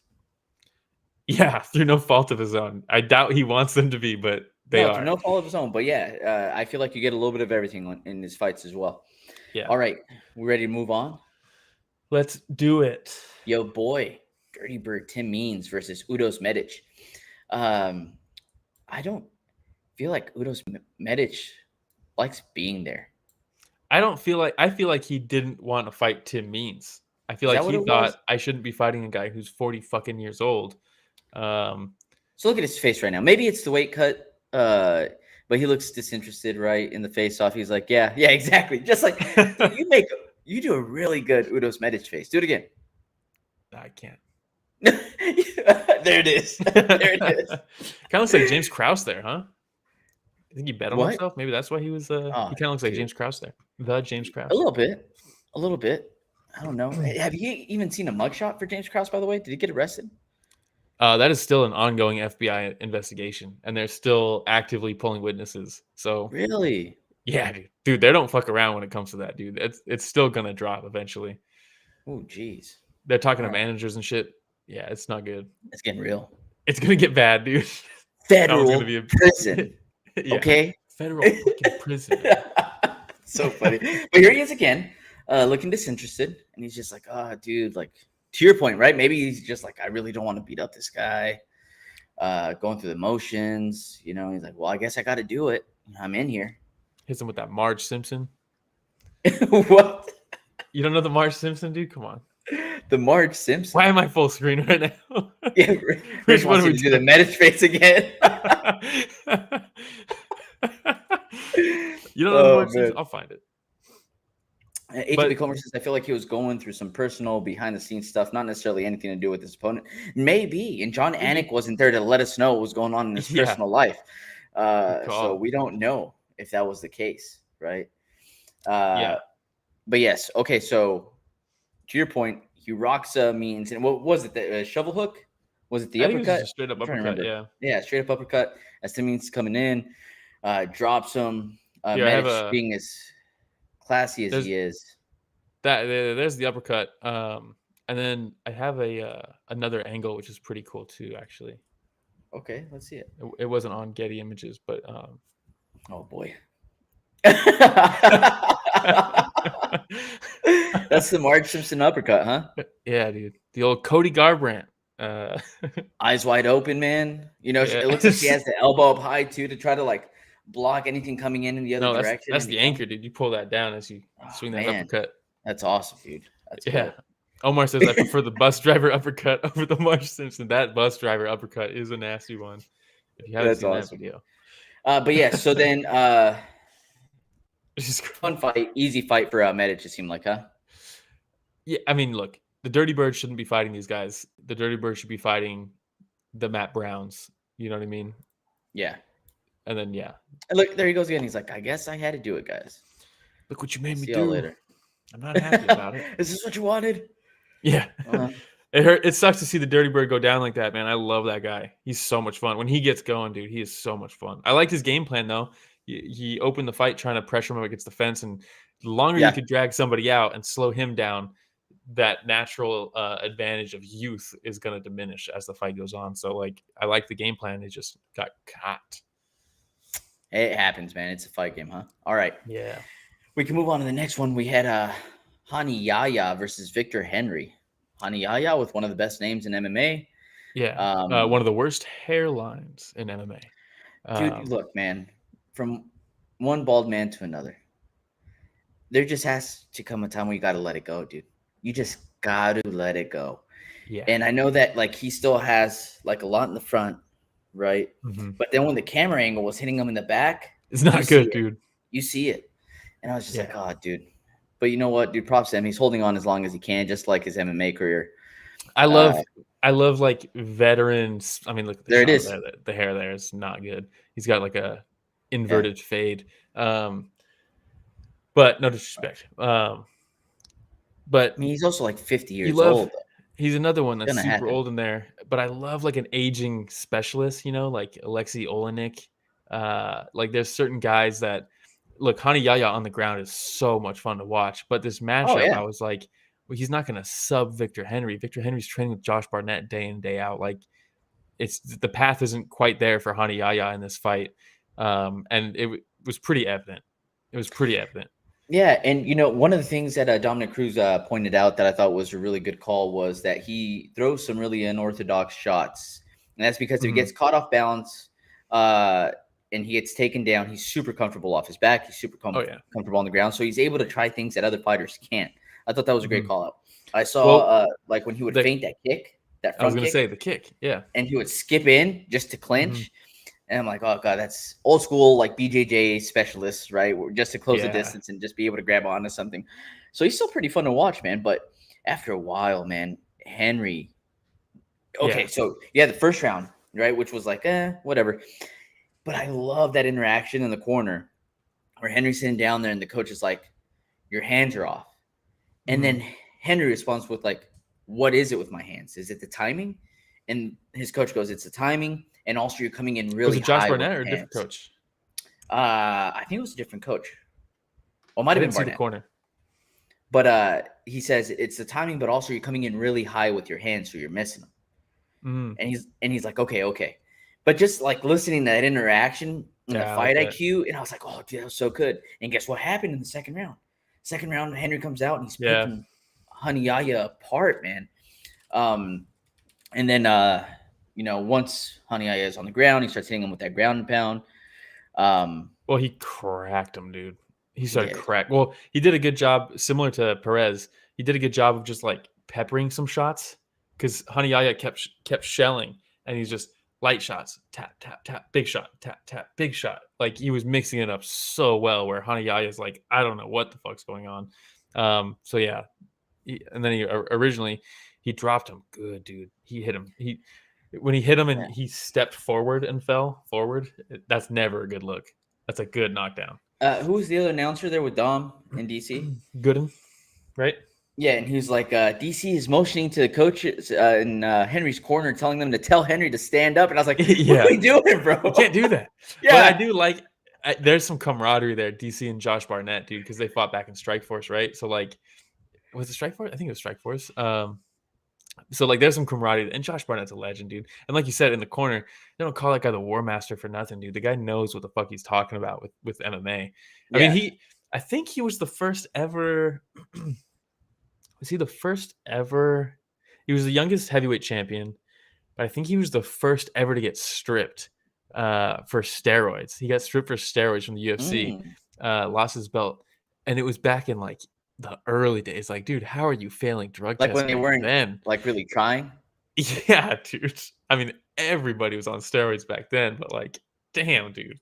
[SPEAKER 3] Yeah, through no fault of his own. I doubt he wants them to be, but they are.
[SPEAKER 2] Through no fault of his own. But yeah, I feel like you get a little bit of everything in his fights as well.
[SPEAKER 3] Yeah.
[SPEAKER 2] All right. We ready to move on?
[SPEAKER 3] Let's do it.
[SPEAKER 2] Yo, boy. Dirty Bird Tim Means versus Uros Medic. I don't feel like Uros Medic likes being there. I feel like he didn't want to fight Tim Means. I feel like he thought I shouldn't be fighting a guy who's 40 fucking years old. So look at his face right now. Maybe it's the weight cut, but he looks disinterested, right? In the face off. He's like, yeah, exactly. Just like you do a really good Uros Medic face. Do it again.
[SPEAKER 3] I can't.
[SPEAKER 2] There it is. There it is.
[SPEAKER 3] Kind of looks like James Krause there, huh? I think he bet on himself. Maybe that's why he was. He kind of looks like James Krause there. The James Krause.
[SPEAKER 2] A little bit. I don't know. Have you even seen a mugshot for James Krause, by the way? Did he get arrested?
[SPEAKER 3] That is still an ongoing FBI investigation, and they're still actively pulling witnesses. So
[SPEAKER 2] really,
[SPEAKER 3] yeah, dude, they don't fuck around when it comes to that, dude. It's still gonna drop eventually.
[SPEAKER 2] Oh, geez.
[SPEAKER 3] They're talking to managers and shit. Yeah, it's not good.
[SPEAKER 2] It's getting real.
[SPEAKER 3] It's gonna get bad, dude.
[SPEAKER 2] Federal prison.
[SPEAKER 3] Yeah.
[SPEAKER 2] Okay.
[SPEAKER 3] Federal fucking prison.
[SPEAKER 2] So funny. But here he is again, looking disinterested, and he's just like, "Oh, dude, like to your point, right? Maybe he's just like, I really don't want to beat up this guy." Going through the motions, you know. He's like, "Well, I guess I got to do it. I'm in here."
[SPEAKER 3] Hits him with that Marge Simpson.
[SPEAKER 2] What?
[SPEAKER 3] You don't know the Marge Simpson, dude? Come on.
[SPEAKER 2] The Marge Simpson.
[SPEAKER 3] Why am I full screen right now?
[SPEAKER 2] Yeah, Rich wants to do the Medic face again.
[SPEAKER 3] You don't know the Marge Simpson? I'll find it.
[SPEAKER 2] ATB Comer says, I feel like he was going through some personal behind-the-scenes stuff, not necessarily anything to do with his opponent. Maybe. And John Anik wasn't there to let us know what was going on in his personal life. So we don't know if that was the case, right?
[SPEAKER 3] Yeah.
[SPEAKER 2] But yes. Okay, so to your point, he rocks Means. And what was it? The shovel hook? Was it the uppercut?
[SPEAKER 3] It was straight up uppercut, yeah.
[SPEAKER 2] Yeah, straight up uppercut. As Tim Means coming in, drops him.
[SPEAKER 3] Medic
[SPEAKER 2] being as classy as he is.
[SPEAKER 3] There's the uppercut. And then I have another angle, which is pretty cool too, actually.
[SPEAKER 2] Okay, let's see it.
[SPEAKER 3] It wasn't on Getty Images, but
[SPEAKER 2] oh boy. That's the Marge Simpson uppercut, huh?
[SPEAKER 3] Yeah, dude. The old Cody Garbrandt.
[SPEAKER 2] Eyes wide open, man. You know, it looks like she has the elbow up high too to try to like block anything coming in the other direction.
[SPEAKER 3] That's the anchor, dude. You pull that down as you swing that uppercut.
[SPEAKER 2] That's awesome, dude. That's cool.
[SPEAKER 3] Omar says I prefer the bus driver uppercut over the Marge Simpson. That bus driver uppercut is a nasty one. If you haven't seen that video.
[SPEAKER 2] But yeah, so then fun fight, easy fight for Medic, it seemed like, huh?
[SPEAKER 3] Yeah, I mean, look, the Dirty Bird shouldn't be fighting these guys. The Dirty Bird should be fighting the Matt Browns. You know what I mean?
[SPEAKER 2] Yeah.
[SPEAKER 3] And then and
[SPEAKER 2] look, there he goes again. He's like, I guess I had to do it, guys.
[SPEAKER 3] Look what you made me do.
[SPEAKER 2] See you later.
[SPEAKER 3] I'm not happy about it.
[SPEAKER 2] Is this what you wanted?
[SPEAKER 3] Yeah. It hurt. It sucks to see the Dirty Bird go down like that, man. I love that guy. He's so much fun. When he gets going, dude, he is so much fun. I liked his game plan, though. He opened the fight trying to pressure him up against the fence, and the longer you could drag somebody out and slow him down, that natural advantage of youth is going to diminish as the fight goes on. So, like, I like the game plan. It just got caught.
[SPEAKER 2] It happens, man. It's a fight game, huh? All right.
[SPEAKER 3] Yeah.
[SPEAKER 2] We can move on to the next one. We had Yahya versus Victor Henry. Yahya with one of the best names in MMA.
[SPEAKER 3] Yeah. One of the worst hairlines in MMA.
[SPEAKER 2] Dude, look, man. From one bald man to another, there just has to come a time where you got to let it go, dude. You just got to let it go.
[SPEAKER 3] Yeah.
[SPEAKER 2] And I know that, like, he still has, like, a lot in the front, right?
[SPEAKER 3] Mm-hmm.
[SPEAKER 2] But then when the camera angle was hitting him in the back,
[SPEAKER 3] it's not good, dude.
[SPEAKER 2] You see it. And I was just like, oh, dude. But you know what, dude? Props to him. He's holding on as long as he can, just like his MMA career.
[SPEAKER 3] I love like veterans. I mean, look,
[SPEAKER 2] there it is.
[SPEAKER 3] The hair there is not good. He's got like a inverted fade. But no disrespect. But
[SPEAKER 2] I mean, he's also like 50 years old.
[SPEAKER 3] He's another one that's super old in there. but I love like an aging specialist, like Alexei Olenek. Like there's certain guys that look, Yahya on the ground is so much fun to watch. But this matchup, I was like, well, he's not going to sub Victor Henry. Victor Henry's training with Josh Barnett day in, day out. Like the path isn't quite there for Yahya in this fight. And it was pretty evident. It was pretty evident.
[SPEAKER 2] Yeah, and one of the things that Dominic Cruz pointed out that I thought was a really good call was that he throws some really unorthodox shots, and that's because if he gets caught off balance, and he gets taken down, he's super comfortable off his back. He's super comfortable on the ground, so he's able to try things that other fighters can't. I thought that was a great call out. I saw like when he would feint that kick, that front
[SPEAKER 3] I was going to say the kick, yeah,
[SPEAKER 2] and he would skip in just to clinch. And I'm like, oh, God, that's old school, like BJJ specialists, right? Just to close the distance and just be able to grab onto something. So he's still pretty fun to watch, man. But after a while, man, Henry. Okay, so the first round, right, which was like, whatever. But I love that interaction in the corner where Henry's sitting down there and the coach is like, your hands are off. And then Henry responds with like, what is it with my hands? Is it the timing? And his coach goes, it's the timing. And also, you're coming in really high. Was it Josh
[SPEAKER 3] Barnett or a different coach?
[SPEAKER 2] I think it was a different coach. Well, it might have been Barnett.
[SPEAKER 3] The corner.
[SPEAKER 2] But he says it's the timing, but also you're coming in really high with your hands, so you're missing them. And he's like, okay. But just like listening to that interaction in the fight IQ, and I was like, oh, dude, that was so good. And guess what happened in the second round? Second round, Henry comes out and he's picking Yahya apart, man. And then once Yahya is on the ground, he starts hitting him with that ground and pound.
[SPEAKER 3] Well, he cracked him, dude. He started cracking. Well, he did a good job, similar to Perez. He did a good job of just like peppering some shots because Yahya kept shelling, and he's just light shots, tap, tap, tap, big shot, tap, tap, big shot. Like he was mixing it up so well where Yahya is like, I don't know what the fuck's going on. So yeah. And then originally he dropped him. Good, dude. He hit him. When he hit him and he stepped forward and fell forward, that's never a good look. That's a good knockdown.
[SPEAKER 2] Who was the other announcer there with Dom in DC?
[SPEAKER 3] Gooden, right?
[SPEAKER 2] Yeah, and he was like, DC is motioning to the coaches in Henry's corner, telling them to tell Henry to stand up. And I was like, what are we doing, bro?
[SPEAKER 3] You can't do that. But I do like, there's some camaraderie there, DC and Josh Barnett, dude, because they fought back in Strikeforce, right? So, like, was it Strikeforce? I think it was Strikeforce. So, like, there's some camaraderie. And Josh Barnett's a legend, dude. And like you said, in the corner, they don't call that guy the War Master for nothing, dude. The guy knows what the fuck he's talking about with MMA. I mean, I think he was the first ever... Was he the first ever? He was the youngest heavyweight champion, but I think he was the first ever to get stripped for steroids. He got stripped for steroids from the UFC, lost his belt, and it was back in like the early days. Like, dude, how are you failing drug tests?
[SPEAKER 2] Like when they weren't
[SPEAKER 3] then?
[SPEAKER 2] Like really trying?
[SPEAKER 3] Yeah, dude. I mean, everybody was on steroids back then, but like, damn, dude.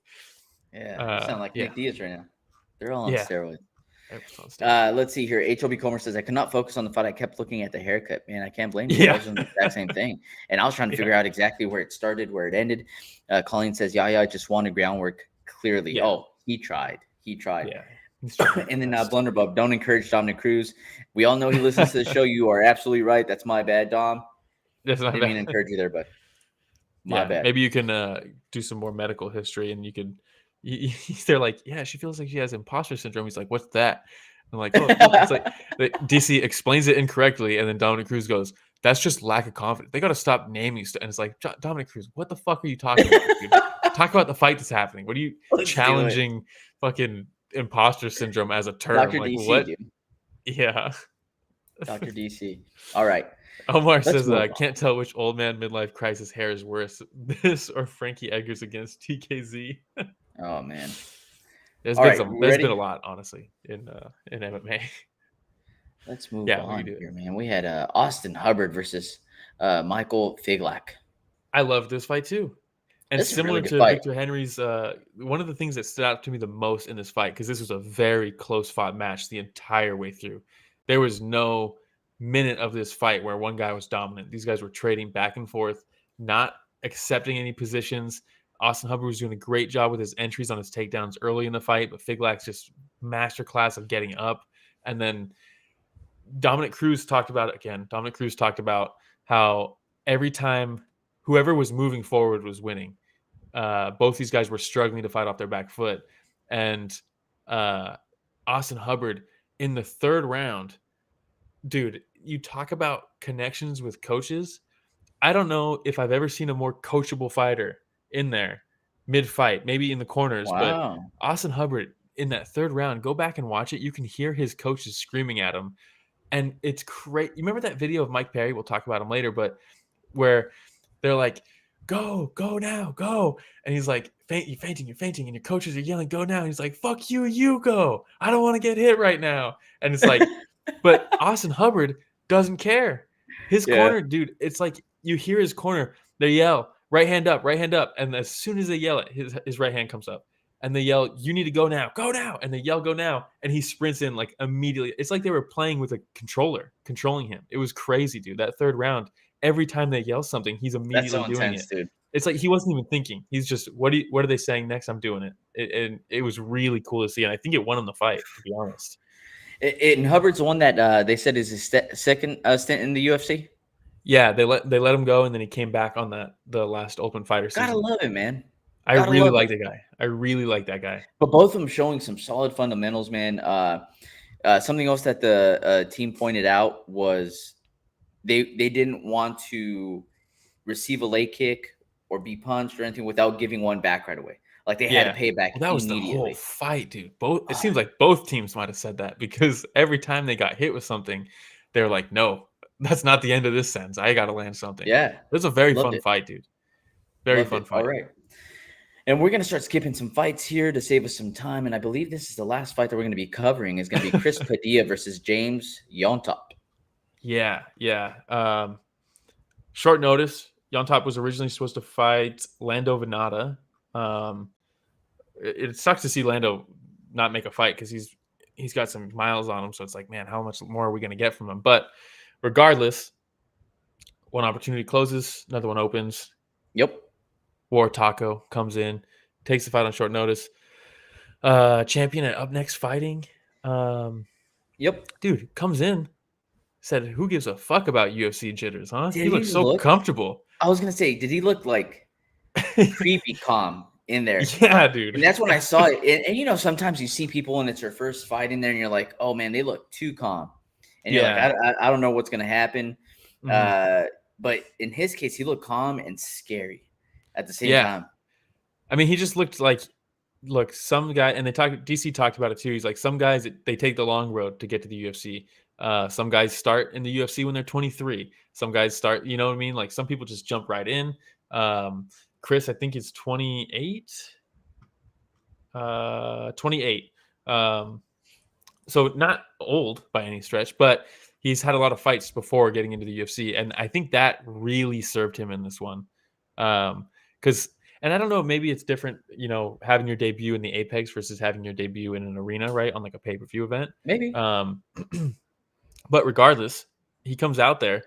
[SPEAKER 2] Yeah, you sound like Nick Diaz right now. They're all on steroids. Let's see here. HLB Comer says, I could not focus on the fight. I kept looking at the haircut. Man, I can't blame you. It was the exact same thing. And I was trying to figure out exactly where it started, where it ended. Colleen says, Yahya just wanted groundwork clearly. Yeah. Oh, he tried. Yeah. And then Blunderbub, don't encourage Dominic Cruz. We all know he listens to the show. You are absolutely right. That's my bad, Dom.
[SPEAKER 3] That's not
[SPEAKER 2] I didn't mean to encourage you there, but my bad.
[SPEAKER 3] Maybe you can do some more medical history and you could. They're like, yeah, she feels like she has imposter syndrome. He's like, what's that? I'm like, oh, it's like DC explains it incorrectly, and then Dominic Cruz goes, that's just lack of confidence. They got to stop naming stuff. And it's like, Dominic Cruz, what the fuck are you talking about, dude? Talk about the fight that's happening. What are you challenging fucking imposter syndrome as a term?
[SPEAKER 2] Dr.
[SPEAKER 3] Like,
[SPEAKER 2] DC,
[SPEAKER 3] what?
[SPEAKER 2] Dude.
[SPEAKER 3] Yeah.
[SPEAKER 2] Dr. DC. All right.
[SPEAKER 3] Omar says, I can't tell which old man midlife crisis hair is worse, this or Frankie Eggers against TKZ.
[SPEAKER 2] Oh man,
[SPEAKER 3] there's been a lot, honestly, in MMA.
[SPEAKER 2] Let's move on here, man. We had Austen Hubbard versus Michael Figlak.
[SPEAKER 3] I love this fight too, and similar to Victor Henry's. One of the things that stood out to me the most in this fight, because this was a very close fought match the entire way through. There was no minute of this fight where one guy was dominant. These guys were trading back and forth, not accepting any positions. Austen Hubbard was doing a great job with his entries on his takedowns early in the fight, but Figlak's just masterclass of getting up. And then Dominic Cruz talked about it again. Dominic Cruz talked about how every time whoever was moving forward was winning. Both these guys were struggling to fight off their back foot. And Austen Hubbard in the third round, dude, you talk about connections with coaches. I don't know if I've ever seen a more coachable fighter in there mid-fight, maybe in the corners. But Austen Hubbard in that third round, go back and watch it. You can hear his coaches screaming at him. And it's great. You remember that video of Mike Perry? We'll talk about him later, but where they're like, go now, go. And he's like, you're fainting. And your coaches are yelling, go now. And he's like, fuck you, you go. I don't want to get hit right now. And it's like, but Austen Hubbard doesn't care. His corner, dude, it's like you hear his corner. They yell, right hand up. And as soon as they yell it, his right hand comes up. And they yell, you need to go now. And they yell, go now. And he sprints in like immediately. It's like they were playing with a controller, controlling him. It was crazy, dude. That third round, every time they yell something, he's immediately doing it. Dude. It's like he wasn't even thinking. He's just, what are they saying next? I'm doing it. And it was really cool to see. And I think it won him the fight, to be honest.
[SPEAKER 2] And Hubbard's the one that they said is his second stint in the UFC?
[SPEAKER 3] Yeah, they let him go, and then he came back on the last Open Fighter season.
[SPEAKER 2] Gotta love it, man.
[SPEAKER 3] I really like that guy. I really like that guy.
[SPEAKER 2] But both of them showing some solid fundamentals, man. Something else that the team pointed out was they didn't want to receive a leg kick or be punched or anything without giving one back right away. Like they had to pay back
[SPEAKER 3] that was the whole fight, dude. It seems like both teams might have said that because every time they got hit with something, they're like, no, that's not the end of this sentence. I got to land something.
[SPEAKER 2] Yeah.
[SPEAKER 3] It was a very fun fight, dude. Very fun fight.
[SPEAKER 2] All right. And we're going to start skipping some fights here to save us some time. And I believe this is the last fight that we're going to be covering is going to be Chris Padilla versus James Llontop.
[SPEAKER 3] Yeah. Short notice. Llontop was originally supposed to fight Lando Venata. It sucks to see Lando not make a fight because he's got some miles on him. So it's like, man, how much more are we going to get from him? But regardless, one opportunity closes, another one opens.
[SPEAKER 2] Yep.
[SPEAKER 3] War Taco comes in, takes the fight on short notice. Champion at Up Next Fighting.
[SPEAKER 2] Yep.
[SPEAKER 3] Dude, comes in, said, who gives a fuck about UFC jitters, huh? He looks so comfortable.
[SPEAKER 2] I was going to say, did he look like creepy calm in there?
[SPEAKER 3] Yeah, dude.
[SPEAKER 2] And that's when I saw it. And you know, sometimes you see people and it's their first fight in there and you're like, oh, man, they look too calm. And you're like, I don't know what's going to happen. Mm-hmm. But in his case, he looked calm and scary at the same time.
[SPEAKER 3] I mean, he just looked like, look, some guy, and DC talked about it too. He's like, some guys, they take the long road to get to the UFC. Some guys start in the UFC when they're 23. Some guys start, you know what I mean? Like some people just jump right in. Chris, I think is 28. 28. So not old by any stretch, but he's had a lot of fights before getting into the UFC. And I think that really served him in this one. And I don't know, maybe it's different, you know, having your debut in the Apex versus having your debut in an arena, right? On like a pay-per-view event.
[SPEAKER 2] Maybe.
[SPEAKER 3] But regardless, he comes out there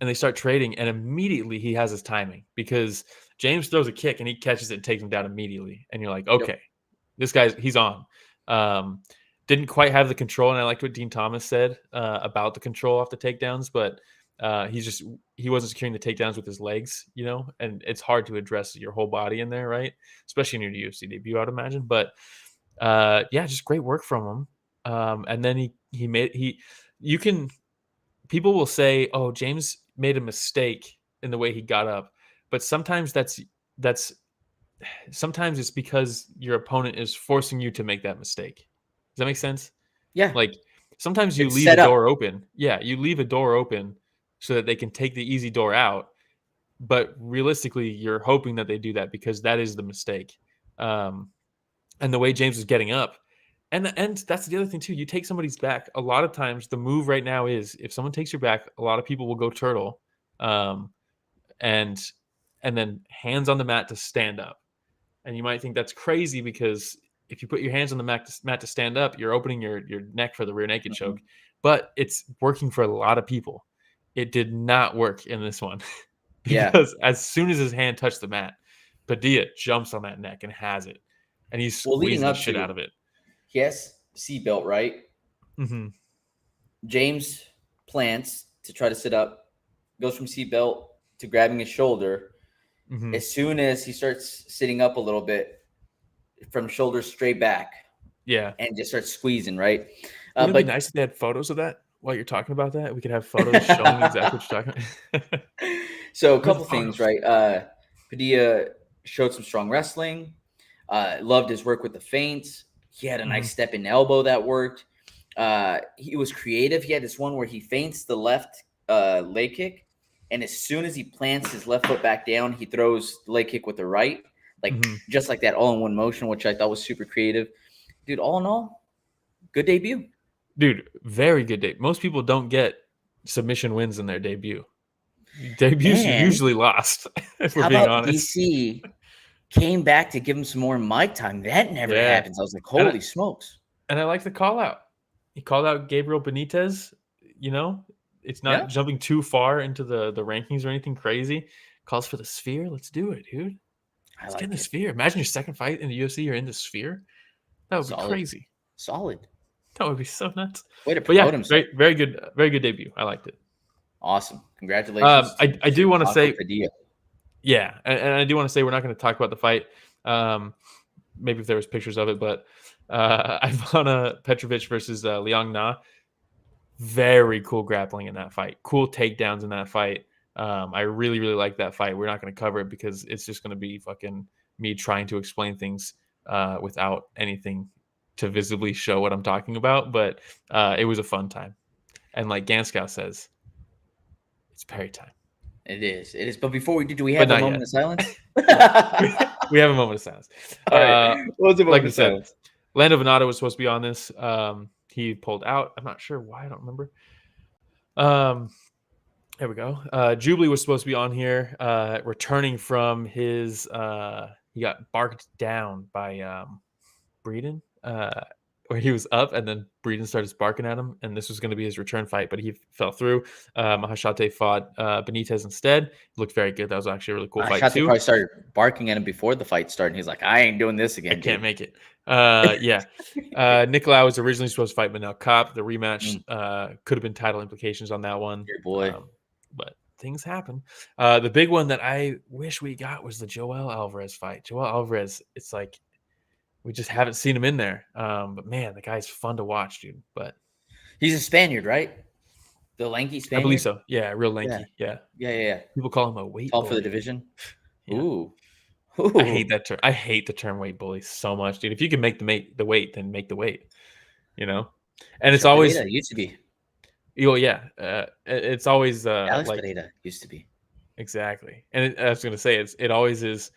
[SPEAKER 3] and they start trading and immediately he has his timing because James throws a kick and he catches it and takes him down immediately. And you're like, okay, this guy's, he's on. Didn't quite have the control. And I liked what Dean Thomas said about the control off the takedowns, but he wasn't securing the takedowns with his legs, you know, and it's hard to address your whole body in there, right? Especially in your UFC debut, I'd imagine. But just great work from him. And then people will say, oh, James made a mistake in the way he got up, but sometimes sometimes it's because your opponent is forcing you to make that mistake. Does that make sense?
[SPEAKER 2] Yeah.
[SPEAKER 3] Like sometimes you leave a door open. Yeah, you leave a door open so that they can take the easy door out. But realistically, you're hoping that they do that because that is the mistake. And the way James is getting up, and that's the other thing too. You take somebody's back. A lot of times, the move right now is if someone takes your back, a lot of people will go turtle, and then hands on the mat to stand up. And you might think that's crazy because if you put your hands on the mat to stand up, you're opening your neck for the rear naked choke. But it's working for a lot of people. It did not work in this one because as soon as his hand touched the mat, Padilla jumps on that neck and has it. And he's squeezing the shit out of it.
[SPEAKER 2] Yes, seatbelt, right?
[SPEAKER 3] Mm-hmm.
[SPEAKER 2] James plants to try to sit up, goes from seatbelt, to grabbing his shoulder.
[SPEAKER 3] Mm-hmm.
[SPEAKER 2] As soon as he starts sitting up a little bit, from shoulders straight back.
[SPEAKER 3] Yeah.
[SPEAKER 2] And just starts squeezing, right?
[SPEAKER 3] Wouldn't it be nice if they had photos of that while you're talking about that? We could have photos showing exactly what you're talking about.
[SPEAKER 2] So a couple things, right? Padilla showed some strong wrestling. Loved his work with the feints. He had a nice step in elbow that worked. He was creative. He had this one where he feints the left leg kick, and as soon as he plants his left foot back down, he throws the leg kick with the right, like just like that, all in one motion, which I thought was super creative. Dude, all in all, good debut.
[SPEAKER 3] Dude, very good debut. Most people don't get submission wins in their debut. Debuts are usually lost, if we're being honest.
[SPEAKER 2] DC came back to give him some more mic time. That never happens. I was like, holy smokes.
[SPEAKER 3] And I like the call out. He called out Gabriel Benitez. You know, it's not jumping too far into the rankings or anything crazy. Calls for the sphere. Let's do it, dude. Let's get in the sphere. Imagine your second fight in the UFC, you're in the sphere. That would be crazy.
[SPEAKER 2] Solid.
[SPEAKER 3] That would be so nuts.
[SPEAKER 2] Way to promote himself.
[SPEAKER 3] Very good debut. I liked it.
[SPEAKER 2] Awesome. Congratulations.
[SPEAKER 3] I do want to say,
[SPEAKER 2] Padilla.
[SPEAKER 3] Yeah, and I do want to say we're not going to talk about the fight. Maybe if there was pictures of it, but Ivana Petrovic versus Liang Na. Very cool grappling in that fight. Cool takedowns in that fight. I really, really like that fight. We're not going to cover it because it's just going to be fucking me trying to explain things without anything to visibly show what I'm talking about. But it was a fun time. And like Ganskow says, it's Perry time.
[SPEAKER 2] It is. But before we do we have a moment of silence?
[SPEAKER 3] We have a moment of silence.
[SPEAKER 2] All right. What's the moment of silence?
[SPEAKER 3] Lando Venata was supposed to be on this. He pulled out. I'm not sure why. I don't remember. There we go. Jubilee was supposed to be on here, returning from his. He got barked down by Breeden, where he was up, and then Breeden started barking at him, and this was going to be his return fight, but he fell through. Mahashate fought Benitez instead. It looked very good. That was actually a really cool fight too.
[SPEAKER 2] Probably started barking at him before the fight started. He's like, "I ain't doing this again.
[SPEAKER 3] I can't make it." Nicolau was originally supposed to fight Manel Kopp. The rematch could have been title implications on that one.
[SPEAKER 2] Your boy.
[SPEAKER 3] But things happen. The big one that I wish we got was the Joel Alvarez fight. Joel Alvarez, it's like we just haven't seen him in there. But man, the guy's fun to watch, dude. But
[SPEAKER 2] he's a Spaniard, right? The lanky Spaniard?
[SPEAKER 3] I believe so. Yeah, real lanky. Yeah. People call him a weight
[SPEAKER 2] bully.
[SPEAKER 3] Tall
[SPEAKER 2] for the division? Yeah. Ooh.
[SPEAKER 3] I hate that term. I hate the term weight bully so much, dude. If you can make the weight, then make the weight. You know? And it's always
[SPEAKER 2] used to be.
[SPEAKER 3] Oh yeah, it's always
[SPEAKER 2] Alex Pereira used to be.
[SPEAKER 3] Exactly, and I was going to say it always is.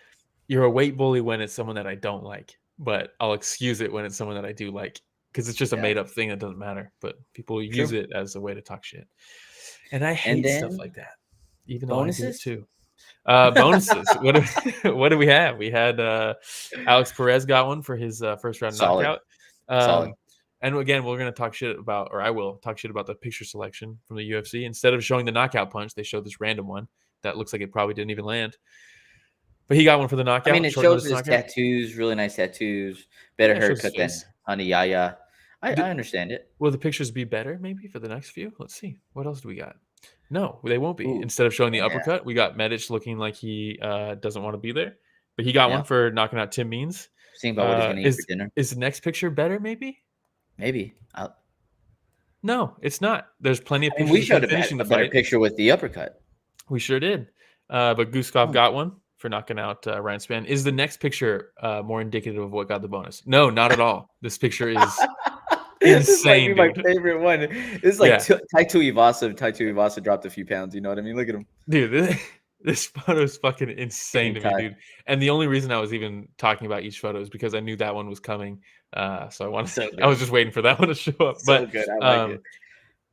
[SPEAKER 3] You're a weight bully when it's someone that I don't like, but I'll excuse it when it's someone that I do like because it's just a made up thing that doesn't matter. But people use it as a way to talk shit, and I hate stuff like that. Even bonuses though I do it too. Bonuses. What do we have? We had Alex Perez got one for his first round knockout.
[SPEAKER 2] Solid.
[SPEAKER 3] And again, we're going to talk shit about, or I will talk shit about the picture selection from the UFC. Instead of showing the knockout punch, they showed this random one that looks like it probably didn't even land. But he got one for the knockout.
[SPEAKER 2] I mean, it shows his tattoos, really nice tattoos, better haircut than on the Yahya. I understand it.
[SPEAKER 3] Will the pictures be better maybe for the next few? Let's see. What else do we got? No, they won't be. Ooh, instead of showing the uppercut, we got Medic looking like he doesn't want to be there. But he got one for knocking out Tim Means.
[SPEAKER 2] Seeing about what he's going to eat for dinner.
[SPEAKER 3] Is the next picture better maybe?
[SPEAKER 2] Maybe.
[SPEAKER 3] No, it's not. There's plenty of pictures.
[SPEAKER 2] We showed a better picture with the uppercut.
[SPEAKER 3] We sure did. But Guskov got one for knocking out Ryan Spann. Is the next picture more indicative of what got the bonus? No, not at all. This picture is insane.
[SPEAKER 2] This might be my favorite one. This is like Taito Ivasa. Taito Ivasa dropped a few pounds. You know what I mean? Look at him.
[SPEAKER 3] Dude, this photo is fucking insane to me, dude. And the only reason I was even talking about each photo is because I knew that one was coming. So I was just waiting for that one to show up. But
[SPEAKER 2] good. I like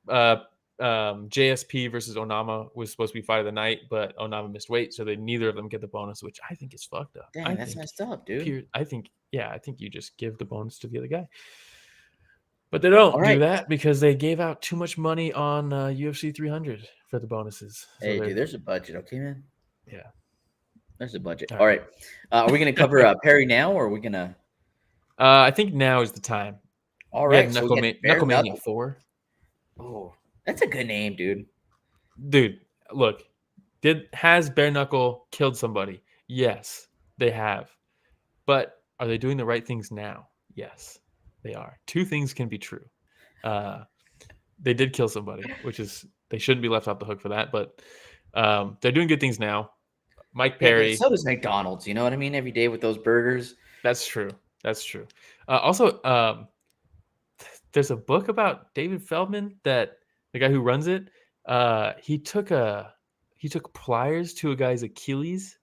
[SPEAKER 3] it. JSP versus Onama was supposed to be fight of the night, but Onama missed weight, so neither of them get the bonus, which I think is fucked up.
[SPEAKER 2] Dang, that's messed up, dude.
[SPEAKER 3] I think you just give the bonus to the other guy. But they don't do that because they gave out too much money on UFC 300 for the bonuses.
[SPEAKER 2] Hey, dude, there's a budget, okay, man?
[SPEAKER 3] Yeah.
[SPEAKER 2] There's a budget. All right. Are we going to cover Perry now, or are we going to?
[SPEAKER 3] I think now is the time.
[SPEAKER 2] All right.
[SPEAKER 3] Knucklemania 4.
[SPEAKER 2] Oh, that's a good name, dude.
[SPEAKER 3] Dude, look. Has bare knuckle killed somebody? Yes, they have. But are they doing the right things now? Yes, they are. Two things can be true. They did kill somebody, which is they shouldn't be left off the hook for that. But they're doing good things now. Mike Perry.
[SPEAKER 2] Yeah, but so does McDonald's. You know what I mean? Every day with those burgers.
[SPEAKER 3] That's true. Also, there's a book about David Feldman that the guy who runs it. He took pliers to a guy's Achilles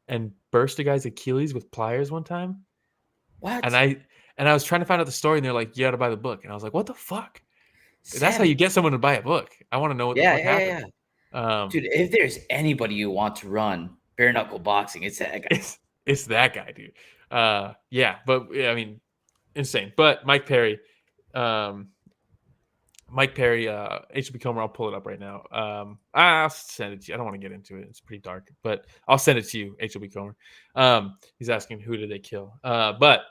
[SPEAKER 3] and burst a guy's Achilles with pliers one time.
[SPEAKER 2] What?
[SPEAKER 3] And I was trying to find out the story, and they're like, "You got to buy the book." And I was like, "What the fuck?" Savage. That's how you get someone to buy a book. I want to know what the fuck happened.
[SPEAKER 2] Yeah. Dude, if there's anybody you want to run bare knuckle boxing, it's that guy.
[SPEAKER 3] It's that guy, dude. Yeah, but I mean, insane. But Mike Perry, HB Comer, I'll pull it up right now. I'll send it to you. I don't want to get into it. It's pretty dark, but I'll send it to you, HB Comer. He's asking who did they kill? But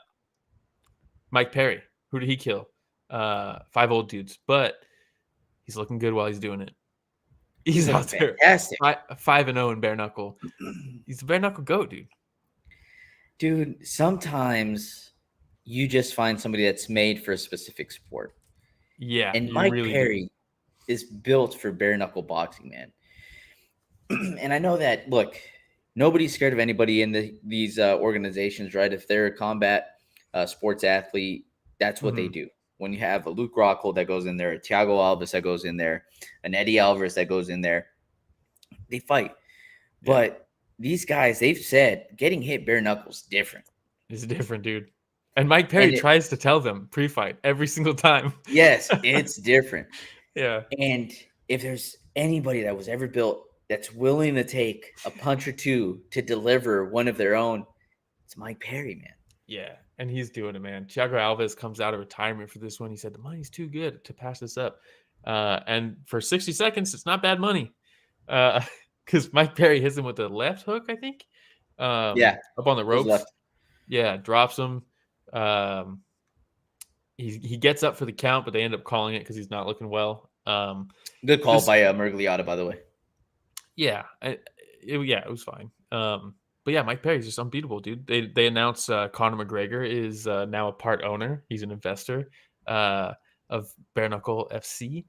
[SPEAKER 3] Mike Perry, who did he kill? 5 old dudes, but he's looking good while he's doing it. He's out there, fantastic. 5-0 in bare knuckle. He's a bare knuckle goat, dude.
[SPEAKER 2] Dude, sometimes you just find somebody that's made for a specific sport.
[SPEAKER 3] Yeah,
[SPEAKER 2] and Mike really Perry is built for bare knuckle boxing, man. And I know that. Look, nobody's scared of anybody in these organizations, right? If they're a combat sports athlete, that's what they do. When you have a Luke Rockhold that goes in there, a Thiago Alves that goes in there, an Eddie Alvarez that goes in there, they fight. Yeah. But these guys, they've said getting hit bare knuckles different.
[SPEAKER 3] It's different, dude. And Mike Perry tries to tell them pre-fight every single time.
[SPEAKER 2] Yes, it's different.
[SPEAKER 3] Yeah.
[SPEAKER 2] And if there's anybody that was ever built that's willing to take a punch or two to deliver one of their own, it's Mike Perry, man.
[SPEAKER 3] Yeah. And he's doing it, man. Thiago Alves comes out of retirement for this one. He said, the money's too good to pass this up. And for 60 seconds, it's not bad money. Because Mike Perry hits him with a left hook, I think. Up on the ropes. Yeah, drops him. He gets up for the count, but they end up calling it because he's not looking well.
[SPEAKER 2] Good call by Murgliata, by the way.
[SPEAKER 3] Yeah, it was fine. But yeah, Mike Perry's just unbeatable, dude. They announced Conor McGregor is now a part owner. He's an investor of Bare Knuckle FC.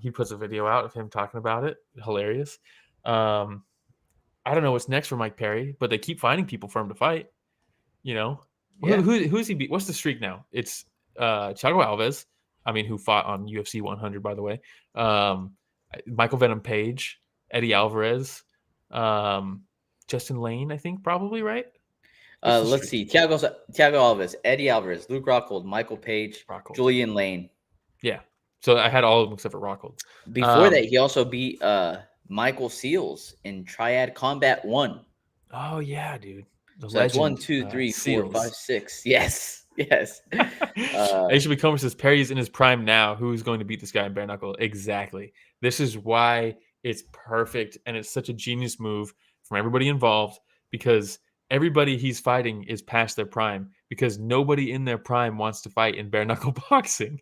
[SPEAKER 3] He puts a video out of him talking about it. Hilarious. I don't know what's next for Mike Perry, but they keep finding people for him to fight. You know, who's he beat? What's the streak now? It's Thiago Alves. I mean, who fought on UFC 100, by the way. Michael Venom Page, Eddie Alvarez. Justin Lane, I think, probably, right?
[SPEAKER 2] Let's see. Thiago Alves, Eddie Alvarez, Luke Rockhold, Michael Page, Julian Lane.
[SPEAKER 3] Yeah. So I had all of them except for Rockhold.
[SPEAKER 2] Before that, he also beat Michael Seals in Triad Combat 1.
[SPEAKER 3] Oh, yeah, dude.
[SPEAKER 2] So that's 1, 2, 3, 4, 5, 6. Yes.
[SPEAKER 3] HB Comer says Perry's in his prime now. Who's going to beat this guy in bare knuckle? Exactly. This is why it's perfect, and it's such a genius move from everybody involved, because everybody he's fighting is past their prime, because nobody in their prime wants to fight in bare knuckle boxing.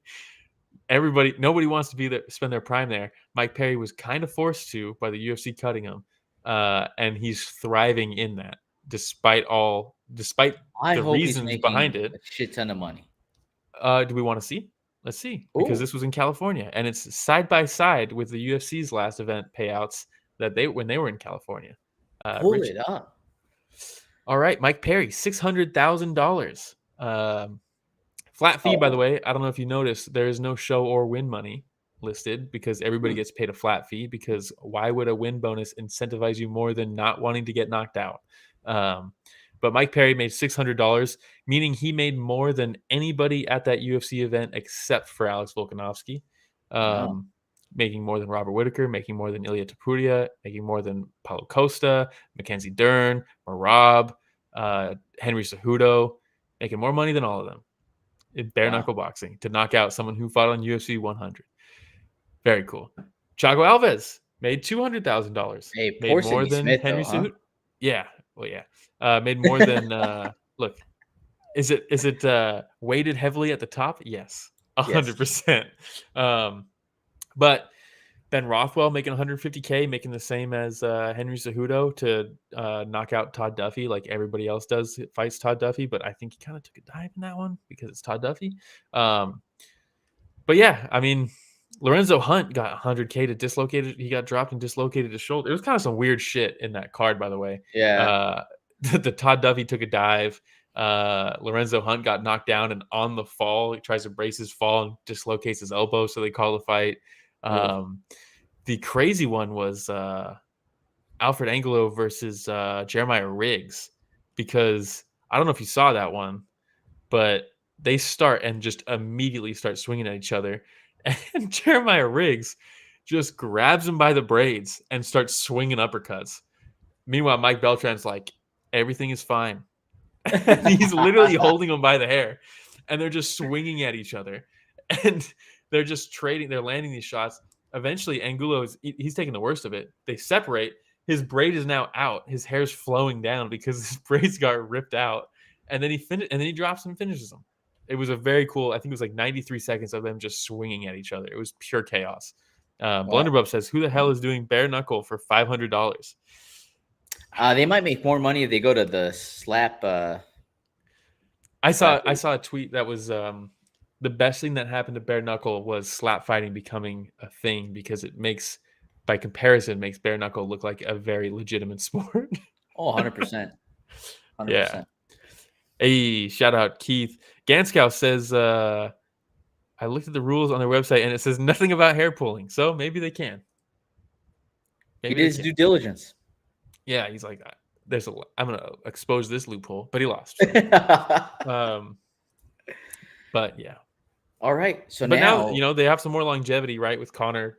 [SPEAKER 3] Nobody wants to be there, spend their prime there. Mike Perry was kind of forced to by the UFC cutting him, and he's thriving in that, despite the reasons behind it.
[SPEAKER 2] A shit ton of money.
[SPEAKER 3] Do we want to see? Let's see, because this was in California, and it's side by side with the UFC's last event payouts when they were in California.
[SPEAKER 2] Pull it up.
[SPEAKER 3] All right, Mike Perry, $600,000. Flat fee, by the way. I don't know if you noticed, there is no show or win money listed, because everybody gets paid a flat fee, because why would a win bonus incentivize you more than not wanting to get knocked out? But Mike Perry made $600, meaning he made more than anybody at that UFC event except for Alex Volkanovski. Making more than Robert Whittaker, making more than Ilia Topuria, making more than Paulo Costa, Mackenzie Dern, Marab, Henry Cejudo, making more money than all of them in bare knuckle boxing to knock out someone who fought on UFC 100. Very cool. Thiago Alves made $200,000.
[SPEAKER 2] Hey,
[SPEAKER 3] made more than
[SPEAKER 2] Smith,
[SPEAKER 3] Henry Cejudo.
[SPEAKER 2] Huh?
[SPEAKER 3] Yeah, well, yeah. Made more than look. Is it weighted heavily at the top? Yes, 100%. But Ben Rothwell making 150K, making the same as Henry Cejudo to knock out Todd Duffy like everybody else does. It fights Todd Duffy, but I think he kind of took a dive in that one because it's Todd Duffy. But yeah, I mean, Lorenzo Hunt got 100K to dislocated. He got dropped and dislocated his shoulder. It was kind of some weird shit in that card, by the way.
[SPEAKER 2] Yeah.
[SPEAKER 3] The Todd Duffy took a dive. Lorenzo Hunt got knocked down, and on the fall, he tries to brace his fall and dislocates his elbow, so they call the fight. The crazy one was Alfred Angulo versus Jeremiah Riggs, because I don't know if you saw that one, but they start and just immediately start swinging at each other, and Jeremiah Riggs just grabs him by the braids and starts swinging uppercuts. Meanwhile, Mike Beltran's like, everything is fine. He's literally holding him by the hair, and they're just swinging at each other, and they're just trading. They're landing these shots. Eventually, Angulo he's taking the worst of it. They separate. His braid is now out. His hair's flowing down because his braids got ripped out, and then he drops him and finishes him. It was a very cool. I think it was like 93 seconds of them just swinging at each other. It was pure chaos. Blunderbub says, "Who the hell is doing bare knuckle for $500?"
[SPEAKER 2] They might make more money if they go to the slap.
[SPEAKER 3] I saw a tweet that was the best thing that happened to bare knuckle was slap fighting becoming a thing, because it makes, by comparison, makes bare knuckle look like a very legitimate sport.
[SPEAKER 2] Oh, 100%. 100%.
[SPEAKER 3] Yeah. Hey, shout out Keith. Ganskow says, I looked at the rules on their website and it says nothing about hair pulling, so maybe they can.
[SPEAKER 2] He did his due diligence.
[SPEAKER 3] Yeah, he's like, I'm gonna expose this loophole, but he lost. But yeah.
[SPEAKER 2] All right. So
[SPEAKER 3] but
[SPEAKER 2] now
[SPEAKER 3] they have some more longevity, right? With Conor.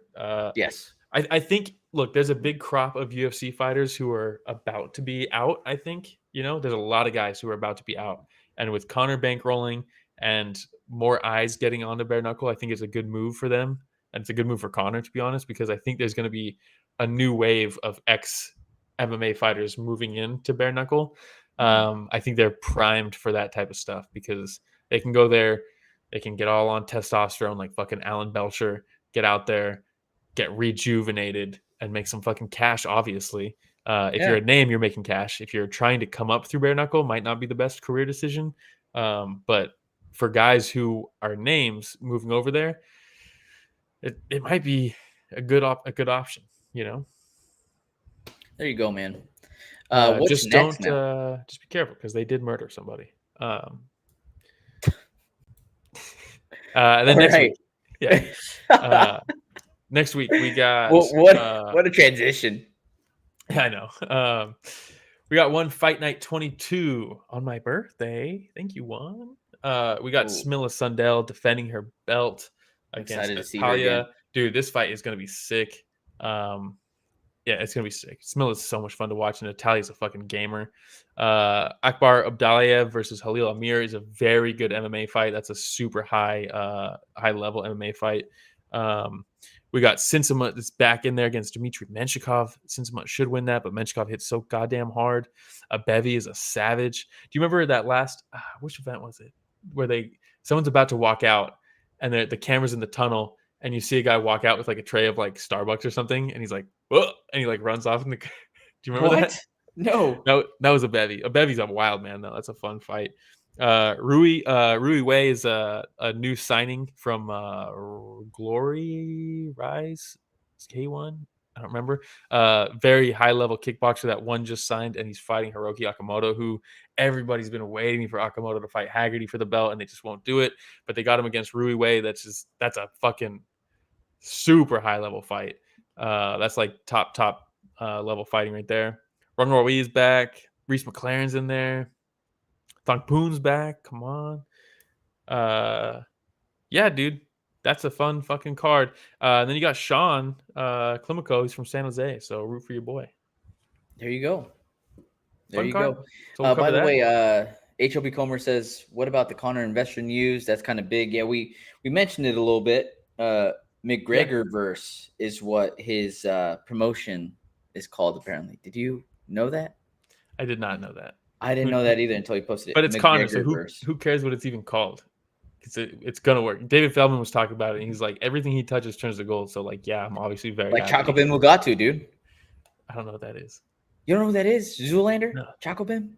[SPEAKER 2] Yes.
[SPEAKER 3] I think, look, there's a big crop of UFC fighters who are about to be out. I think, there's a lot of guys who are about to be out. And with Conor bankrolling and more eyes getting onto bare knuckle, I think it's a good move for them. And it's a good move for Conor, to be honest, because I think there's going to be a new wave of ex-MMA fighters moving into bare knuckle. I think they're primed for that type of stuff because they can go there. They can get all on testosterone like fucking Alan Belcher, get out there, get rejuvenated, and make some fucking cash, obviously. If you're a name, you're making cash. If you're trying to come up through bare knuckle, might not be the best career decision. But for guys who are names moving over there, it might be a good option,
[SPEAKER 2] There you go, man.
[SPEAKER 3] Just don't just be careful, because they did murder somebody. And then next week, next week we got
[SPEAKER 2] what a transition.
[SPEAKER 3] I know. We got one Fight Night 22 on my birthday. Thank you, Juan. We got Smilla Sundell defending her belt against Natalia. Dude, this fight is going to be sick. Yeah, it's going to be sick. Smilla is so much fun to watch, and Natalia's a fucking gamer. Akbar Abdallayev versus Halil Amir is a very good MMA fight. That's a super high level MMA fight. We got Sinsima that's back in there against Dmitry Menshikov. Sinsima should win that, but Menshikov hits so goddamn hard. Bevy is a savage. Do you remember that last which event was it? Where someone's about to walk out and the camera's in the tunnel and you see a guy walk out with like a tray of like Starbucks or something, and he's like, whoa, and he like runs off in the do you remember that?
[SPEAKER 2] No,
[SPEAKER 3] that was a Bevy. A Bevy's a wild man though. That's a fun fight. Rui Wei is a new signing from Glory Rise K1. I don't remember. Very high level kickboxer that one just signed, and he's fighting Hiroki Akamoto, who everybody's been waiting for Akamoto to fight Haggerty for the belt, and they just won't do it. But they got him against Rui Wei. That's a fucking super high level fight. That's like top level fighting right there. Rung Roi is back. Reese McLaren's in there. Thong Poon's back. Come on. Yeah, dude. That's a fun fucking card. And then you got Sean Klimico. He's from San Jose. So root for your boy.
[SPEAKER 2] There you go. There
[SPEAKER 3] Fun
[SPEAKER 2] you
[SPEAKER 3] card.
[SPEAKER 2] go.
[SPEAKER 3] So
[SPEAKER 2] By the way, HOB Comer says, what about the Conor investor news? That's kind of big. Yeah, we mentioned it a little bit. McGregor verse is what his promotion is called, apparently. Did you know that?
[SPEAKER 3] I did not know that.
[SPEAKER 2] I didn't know that either until he posted it.
[SPEAKER 3] But it's
[SPEAKER 2] McGregor
[SPEAKER 3] Conor, so
[SPEAKER 2] verse.
[SPEAKER 3] who cares what it's even called? It's gonna work. David Feldman was talking about it, and he's like, everything he touches turns to gold. So like, yeah, I'm obviously very
[SPEAKER 2] like
[SPEAKER 3] happy.
[SPEAKER 2] Chocobim Mugatu, dude.
[SPEAKER 3] I don't know what that is.
[SPEAKER 2] You don't know who that is? Zoolander?
[SPEAKER 3] No.
[SPEAKER 2] Chocobim?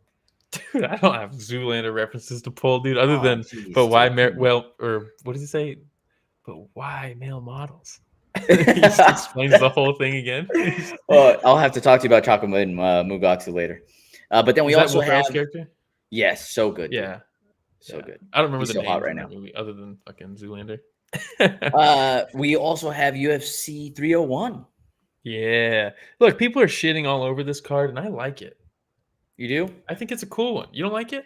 [SPEAKER 3] Dude, I don't have Zoolander references to pull, dude. Other than, but why? Or what does he say? But why male models? He just explains the whole thing again.
[SPEAKER 2] I'll have to talk to you about Chocobim Mugatu later. But then we also have
[SPEAKER 3] character.
[SPEAKER 2] Yes, so good.
[SPEAKER 3] Yeah.
[SPEAKER 2] Dude. So good.
[SPEAKER 3] I don't remember the
[SPEAKER 2] so
[SPEAKER 3] name
[SPEAKER 2] hot right
[SPEAKER 3] of
[SPEAKER 2] now.
[SPEAKER 3] that movie other than fucking Zoolander.
[SPEAKER 2] We also have UFC 301.
[SPEAKER 3] Yeah. Look, people are shitting all over this card, and I like it.
[SPEAKER 2] You do?
[SPEAKER 3] I think it's a cool one. You don't like it?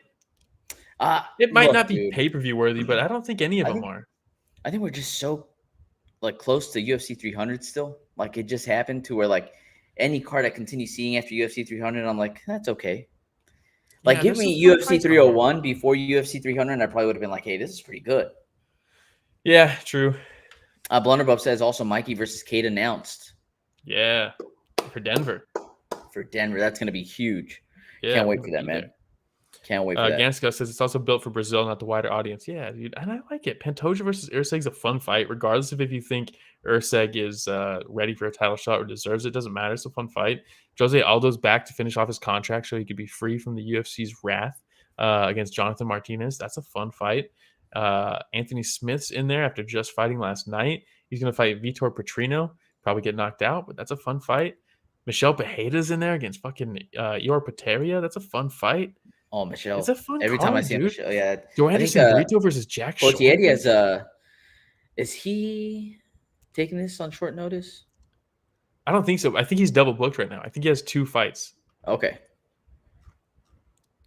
[SPEAKER 3] It might not be pay-per-view worthy, but I don't think any of them are.
[SPEAKER 2] I think we're just so like close to UFC 300 still. Like it just happened to where like any card I continue seeing after UFC 300, I'm like, that's okay. Like, give me UFC 301 before UFC 300, and I probably would have been like, hey, this is pretty good.
[SPEAKER 3] Yeah, true.
[SPEAKER 2] Blunderbuff says also Mikey versus Cade announced.
[SPEAKER 3] Yeah, for Denver.
[SPEAKER 2] That's going to be huge.
[SPEAKER 3] Yeah,
[SPEAKER 2] can't wait for that, man. Can't wait for that.
[SPEAKER 3] Ganska says it's also built for Brazil, not the wider audience. Yeah, dude, and I like it. Pantoja versus Urseg's a fun fight, regardless of if you think Urseg is ready for a title shot or deserves it. Doesn't matter. It's a fun fight. Jose Aldo's back to finish off his contract so he could be free from the UFC's wrath against Jonathan Martinez. That's a fun fight. Anthony Smith's in there after just fighting last night. He's going to fight Vitor Petrino. Probably get knocked out, but that's a fun fight. Michel Pereira's in there against fucking Ior Pateria. That's a fun fight.
[SPEAKER 2] Oh, Michel.
[SPEAKER 3] It's a fun
[SPEAKER 2] Every
[SPEAKER 3] card,
[SPEAKER 2] time I see
[SPEAKER 3] dude.
[SPEAKER 2] Michel, yeah.
[SPEAKER 3] Anderson Brito versus Jack Shore.
[SPEAKER 2] Is he taking this on short notice?
[SPEAKER 3] I don't think so. I think he's double booked right now. I think he has 2 fights.
[SPEAKER 2] Okay.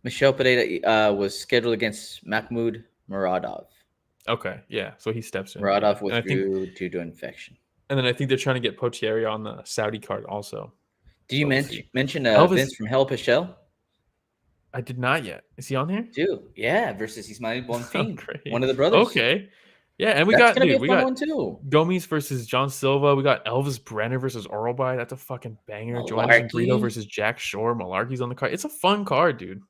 [SPEAKER 2] Michel Pereira was scheduled against Mahmoud Muradov.
[SPEAKER 3] Okay, yeah. So he steps in.
[SPEAKER 2] Muradov withdrew due to infection.
[SPEAKER 3] And then I think they're trying to get Potieri on the Saudi card also.
[SPEAKER 2] Did you mention Vince from Hell Pichel?
[SPEAKER 3] I did not yet. Is he on here?
[SPEAKER 2] Dude, yeah, versus Ismail Bonfim, one of the brothers.
[SPEAKER 3] Okay. Yeah, and we got one too. Gomes versus John Silva. We got Elvis Brenner versus Oralby. That's a fucking banger. Joanna Brito versus Jack Shore. Malarkey's on the card. It's a fun card, dude.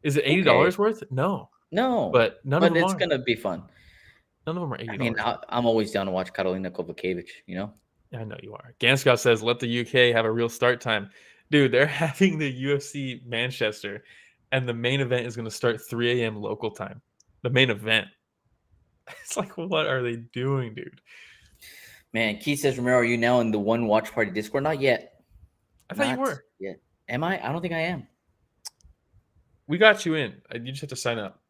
[SPEAKER 3] Is it $80 worth? No.
[SPEAKER 2] But none of them it's gonna be fun.
[SPEAKER 3] None of them are $80.
[SPEAKER 2] I mean, I'm always down to watch Karolina Kovacevic, you know?
[SPEAKER 3] I know you are. Ganskov says, let the UK have a real start time. Dude, they're having the UFC Manchester, and the main event is going to start 3 a.m. local time. The main event. It's like, what are they doing, dude?
[SPEAKER 2] Man, Keith says, Romero, are you now in the One Watch Party Discord? Not yet.
[SPEAKER 3] I thought you were.
[SPEAKER 2] Yeah. Am I? I don't think I am.
[SPEAKER 3] We got you in. You just have to sign up.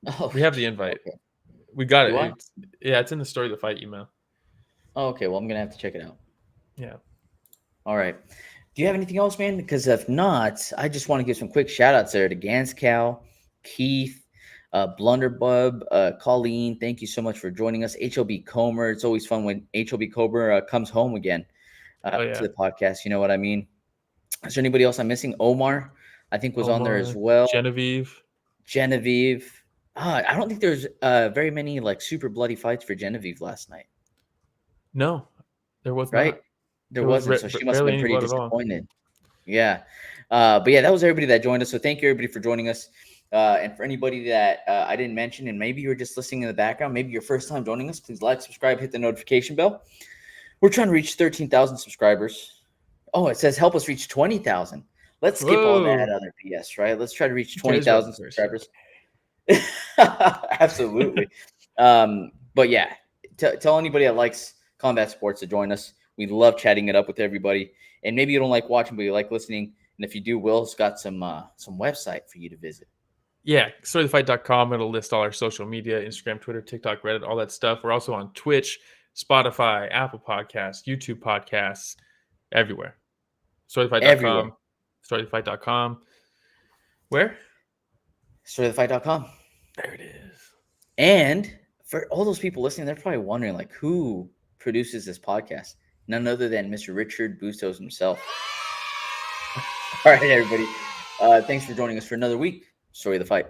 [SPEAKER 2] Oh,
[SPEAKER 3] we have the invite. Okay. We got it. It's in the Story of the Fight email.
[SPEAKER 2] Oh, okay. Well, I'm going to have to check it out.
[SPEAKER 3] Yeah.
[SPEAKER 2] All right. Do you have anything else, man? Because if not, I just want to give some quick shout-outs there to Ganskow, Keith, Blunderbub, Colleen. Thank you so much for joining us. HOB Comer. It's always fun when HOB Comer comes home again to the podcast. You know what I mean? Is there anybody else I'm missing? Omar, I think, was on there as well.
[SPEAKER 3] Genevieve.
[SPEAKER 2] I don't think there's very many like super bloody fights for Genevieve last night.
[SPEAKER 3] No, there was
[SPEAKER 2] right.
[SPEAKER 3] Not.
[SPEAKER 2] There wasn't, so she must have been pretty disappointed. Yeah, but yeah, that was everybody that joined us. So thank you everybody for joining us. And for anybody that I didn't mention, and maybe you were just listening in the background, maybe your first time joining us, please like, subscribe, hit the notification bell. We're trying to reach 13,000 subscribers. Oh, it says help us reach 20,000. Let's skip all that other BS, right? Let's try to reach 20,000 subscribers. Absolutely. But yeah, tell anybody that likes combat sports to join us. We love chatting it up with everybody. And maybe you don't like watching, but you like listening. And if you do, Will's got some website for you to visit.
[SPEAKER 3] Yeah, storythefight.com. It'll list all our social media, Instagram, Twitter, TikTok, Reddit, all that stuff. We're also on Twitch, Spotify, Apple Podcasts, YouTube Podcasts, everywhere. Storythefight.com. Storythefight.com. Where?
[SPEAKER 2] Storythefight.com.
[SPEAKER 3] There it is.
[SPEAKER 2] And for all those people listening, they're probably wondering, like, who produces this podcast? None other than Mr. Richard Bustos himself. All right, everybody. Thanks for joining us for another week. Story of the Fight.